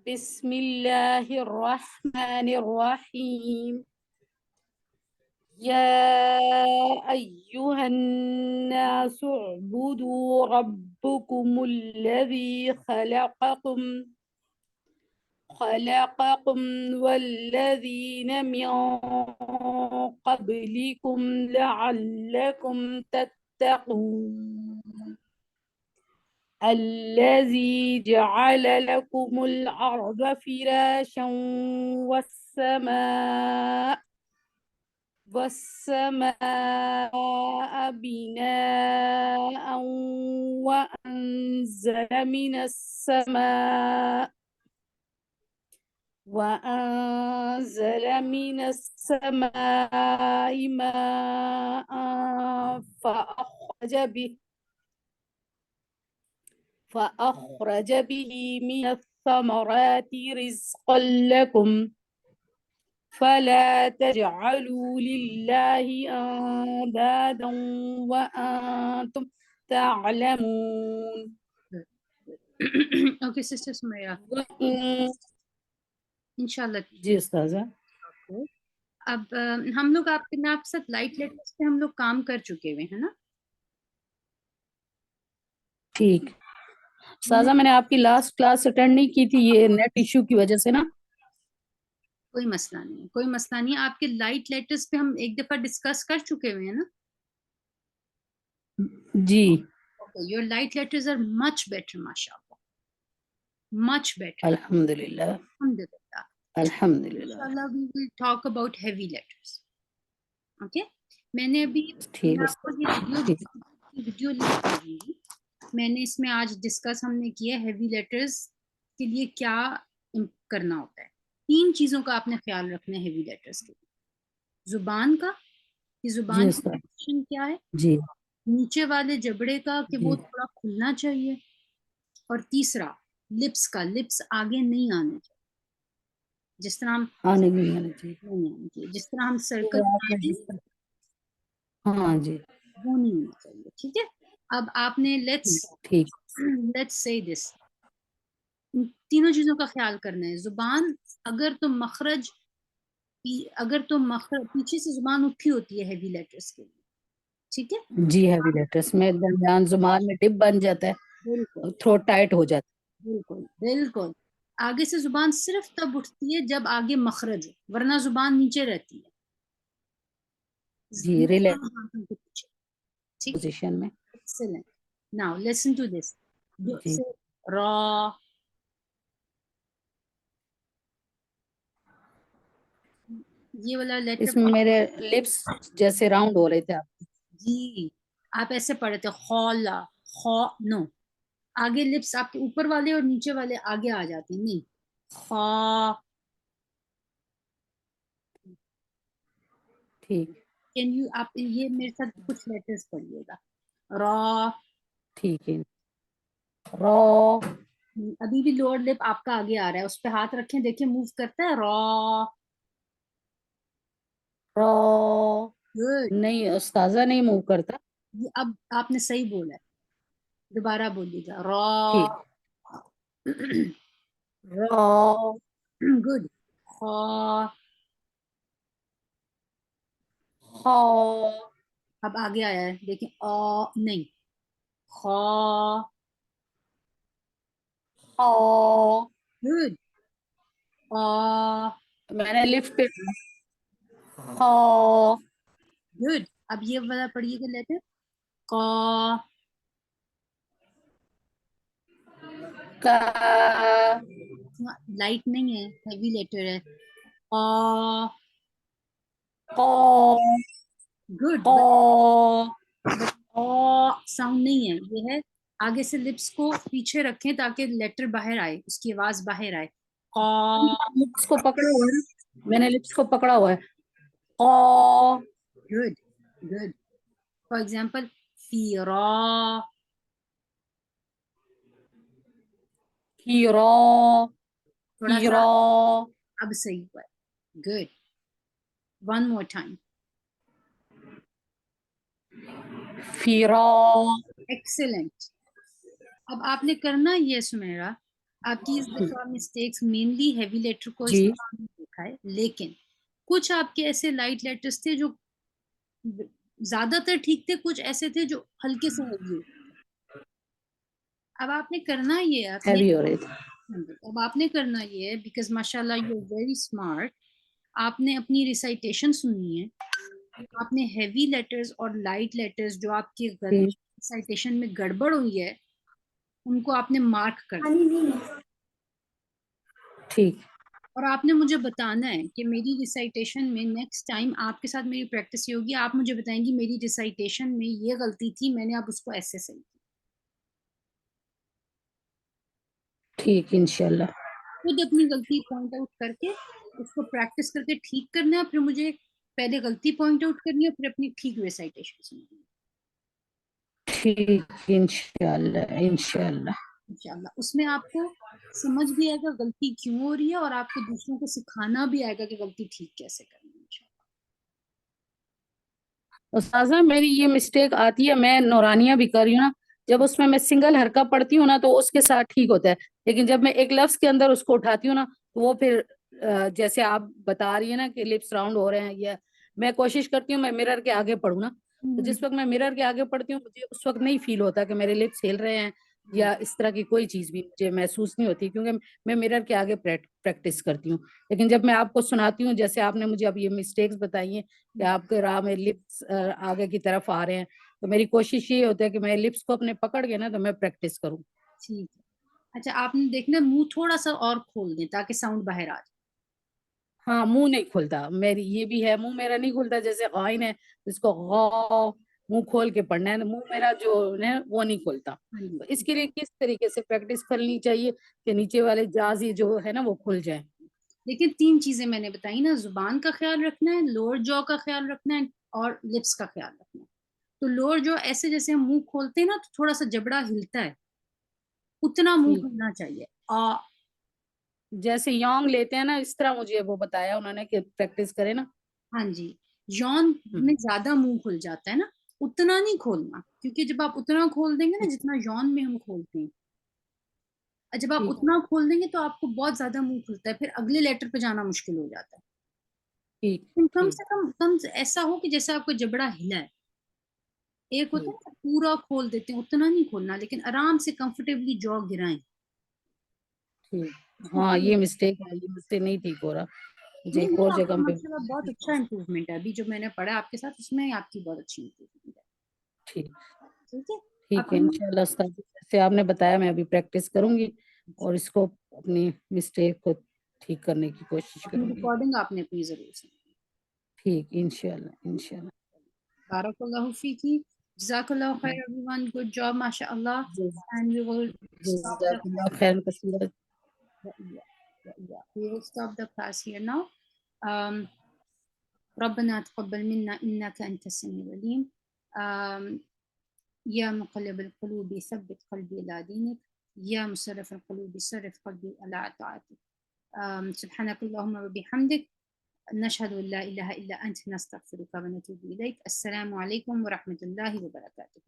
बिस्मिल्लाहिर रहमानिर रहीम। या अय्युहन नासु उअ्बुदू रब्बकुमुल्लज़ी खलक़कुम वल्लज़ीन मिन क़ब्लिकुम लअल्लकुम तत्तक़ून। الذي جعل لكم الأرض فراشا والسماء بناء وأنزل من السماء ماء فأخرج به من الثمرات رزقا لكم فلا تجعلوا لله أندادا وأنتم تعلمون. ओके सिस्टर सुमैरा, इंशाल्लाह. जी उस्ताजा। अब हम लोग मैं आपके साथ लाइट लेटर्स पे हम लोग काम कर चुके हुए हैं ना? ठीक उस्ताजा, मैंने आपकी लास्ट क्लास अटेंड नहीं की थी, ये नेट इश्यू की वजह से ना। कोई मसला नहीं, कोई मसला नहीं. आपके लाइट लेटर्स पे हम एक दफा डिस्कस कर चुके हुए हैं ना? जी Okay, your light letters are much better, mashallah. Much better. अल्हम्दुलिल्लाह Alhamdulillah. अल्हम्दुलिल्लाह। Inshallah, we will talk about heavy letters. Okay? मैंने अभी ठीक है आपको ये वीडियो लिंक भेजूंगी. मैंने इसमें आज डिस्कस हमने किया हेवी लेटर्स के लिए क्या करना होता है. 3 चीजों का आपने ख्याल रखना है हेवी लेटर्स के लिए. जुबान का, कि जुबान की पोजीशन क्या है. जी नीचे वाले जबड़े का कि वो जी थोड़ा खुलना चाहिए. और तीसरा लिप्स का, लिप्स आगे नहीं आने चाहिए. जिस तरह हम आने नहीं आना चाहिए। नहीं आना चाहिए, जिस तरह हम सर्कल तो आपने बनाते हैं जिस तरह, हाँ जी, वो नहीं होना चाहिए, ठीक है। अब आपने ठीक। लेट्स से दिस, तीनों चीजों का ख्याल करना है। जुबान अगर तो मखरज, अगर तो मखरज पीछे से जुबान उठी होती है हैवी लेटर्स के लिए, ठीक है। जी, हैवी लेटर्स में दरमियान जुबान में डिप बन जाता है, बिल्कुल थ्रोट टाइट हो जाता बिल्कुल बिल्कुल। आगे से जुबान सिर्फ तब उठती है जब आगे मखरज हो, वरना जुबान नीचे रहती है। है। जी, रिलैक्स हाथों के पीछे, ठीक है। पोजीशन में। Excellent. Now listen to this, G, raw, ये वाला लेटर इसमें मेरे लिप्स जैसे राउंड हो रहे थे आप। जी, आप ऐसे पढ़े थे खौला, खौ, नो, आगे लिप्स आपके ऊपर वाले और नीचे वाले आगे आ जाते हैं, नहीं, खौ। ठीक, कैन यू, आप ये मेरे साथ कुछ लेटर्स पढ़िएगा। रॉ, ठीक है। रॉ, अभी भी लोअर लिप आपका आगे आ रहा है, उस पे हाथ रखें, देखिए मूव करता है। Raw, raw, good. नहीं उस्ताजा नहीं मूव करता। ये अब आपने सही बोला है, दोबारा बोलिएगा। रॉ, ठीक, रॉ, गुड। खौ, खॉ, अब आगे आया है, देखिए ओ नहीं, खौ, खॉ। गुड। ओ, मैंने लिफ्ट पे खॉ, गुड। अब ये वाला पढ़िएगा लेटर, कौ, का, लाइट नहीं है, हैवी लेटर है। ओ, कॉ, गुड। कॉ। बट ओ साउंड नहीं है, ये है आगे से लिप्स को पीछे रखें ताकि लेटर बाहर आए, उसकी आवाज बाहर आए। कौ, लिप्स को पकड़ा हुआ है ना, मैंने लिप्स को पकड़ा हुआ है। कॉ, good good. For example FERA, hero, थोड़ा सा हीरो, अब सही हुआ, गुड। वन मोर टाइम, फिरो। एक्सेलेंट। अब आपने करना ये सुमेरा, आपकी इस दफा मिस्टेक्स मेनली हैवी लेटर को इस जी, दफा हमने देखा है, लेकिन कुछ आपके ऐसे लाइट लेटर्स थे जो ज्यादातर ठीक थे, कुछ ऐसे थे जो हल्के से हैवी हो। अब आपने करना ये है, अपने, हैवी हो रहे थे। अब आपने करना ये है, बिकॉज माशाल्लाह यू आर वेरी स्मार्ट, आपने अपनी रिसाइटेशन सुननी है। आपने हैवी लेटर्स और लाइट लेटर्स जो आपके ठीक, रिसाइटेशन में गड़बड़ हुई है उनको आपने मार्क करना है। ठीक, और आपने मुझे बताना है कि मेरी रिसाइटेशन में नेक्स्ट टाइम आपके साथ मेरी प्रैक्टिस ये होगी, आप मुझे बताएंगी मेरी रिसाइटेशन में ये गलती थी, मैंने अब उसको ऐसे सही किया। ठीक, इंशाल्लाह। खुद अपनी गलती पॉइंट आउट करके उसको प्रैक्टिस करके ठीक करना है, फिर मुझे पहले गलती पॉइंट आउट करनी है, फिर अपनी ठीक रिसाइटेशन सुननी है ठीक, इंशाल्लाह, इंशाल्लाह। इंशाल्लाह। उसमें आपको समझ भी आएगा गलती क्यों हो रही है, और आपको दूसरों को सिखाना भी आएगा कि गलती ठीक कैसे करनी है इंशाल्लाह। उस्ताजा मेरी ये मिस्टेक आती है, मैं नौरानिया भी कर रही हूँ ना, जब उसमें मैं सिंगल हरका पढ़ती हूँ ना तो उसके साथ ठीक होता है, लेकिन जब मैं एक लफ्ज के अंदर उसको उठाती हूँ ना तो वो फिर जैसे आप बता रही है ना कि लिप्स राउंड हो रहे हैं, या मैं कोशिश करती हूँ मैं मिरर के आगे पढूं ना, तो जिस वक्त मैं मिरर के आगे पढ़ती हूँ मुझे उस वक्त नहीं फील होता कि मेरे लिप्स हिल रहे हैं, या इस तरह की कोई चीज भी मुझे महसूस नहीं होती, क्योंकि मैं मिरर के आगे प्रैक्टिस करती हूँ। लेकिन जब मैं आपको सुनाती हूँ, जैसे आपने मुझे अब ये मिस्टेक्स बताई हैं कि आपके राह में लिप्स आगे की तरफ आ रहे हैं, तो मेरी कोशिश ये होती है कि मैं लिप्स को अपने पकड़ के ना तो मैं प्रैक्टिस करूँ। ठीक है। अच्छा, आपने देखना मुंह थोड़ा सा और खोल दें ताकि साउंड बाहर आ जाए। हाँ, मुंह नहीं खुलता, मेरी ये भी है, मुंह मेरा नहीं खुलता, जैसे गाइन है इसको गौ मुंह खोल के पढ़ना है, मुंह मेरा जो है वो नहीं खुलता। हाँ जी। तो इसके लिए किस तरीके से प्रैक्टिस करनी चाहिए कि नीचे वाले जाजी जो है ना वो खुल जाए? लेकिन तीन चीजें मैंने बताई ना, जुबान का ख्याल रखना है, लोअर जॉ का ख्याल रखना है, और लिप्स का ख्याल रखना है। तो लोअर जॉ ऐसे जैसे हम मुंह खोलते हैं ना तो थोड़ा सा जबड़ा हिलता है, उतना मुंह ठीक, खुलना चाहिए। आ, जैसे यौंग लेते हैं ना, इस तरह मुझे वो बताया उन्होंने कि प्रैक्टिस करें ना। हाँ जी, यौन में ज्यादा मुंह खुल जाता है ना, उतना नहीं खोलना, क्योंकि जब आप उतना खोल देंगे ना जितना यौन में हम खोलते हैं, और जब आप ठीक उतना खोल देंगे तो आपको बहुत ज्यादा मुंह खुलता है, फिर अगले लेटर पे जाना मुश्किल हो जाता है। ठीक लेकिन कम ठीक से कम ऐसा हो कि जैसे आपको जबड़ा हिला है। एक होता है ठीक ना पूरा खोल देते हैं, उतना नहीं खोलना, लेकिन आराम से कंफर्टेबली जॉ गिराएं। ठीक। हाँ ये मिस्टेक है, ये मुझसे नहीं ठीक हो रहा, मुझे नहीं एक नहीं, और आपका जगह पे। मतलब बहुत अच्छा इम्प्रूवमेंट है, अभी जो मैंने पढ़ा आपके साथ उसमें आपकी बहुत अच्छी इम्प्रूवमेंट है। ठीक ठीक है, ठीक है, अपनी इंशाल्लाह उस्ताद जी, जैसे आपने बताया मैं अभी प्रैक्टिस करूंगी और इसको अपनी मिस्टेक को ठीक करने की कोशिश अपनी करूंगी। रिकॉर्डिंग आपने अपनी जरूर सुनी। ठीक, इंशाल्लाह इंशाल्लाह। बारकल्लाहु फीकी, जज़ाकल्लाहु खैर एवरीवन, गुड जॉब माशाअल्लाह, and we will stop the जज़ाकल्लाह खैरन कसीरा। we will stop the class here now. ربنا تقبل منا إنك أنت السميع العليم. يا مقلب القلوب ثبت قلبي على دينك، يا مصرف القلوب صرف قلبي على طاعتك. سبحانك اللهم وبحمدك، نشهد أن لا إله إلا أنت، نستغفرك ونتوب إليك. السلام عليكم ورحمة الله وبركاته.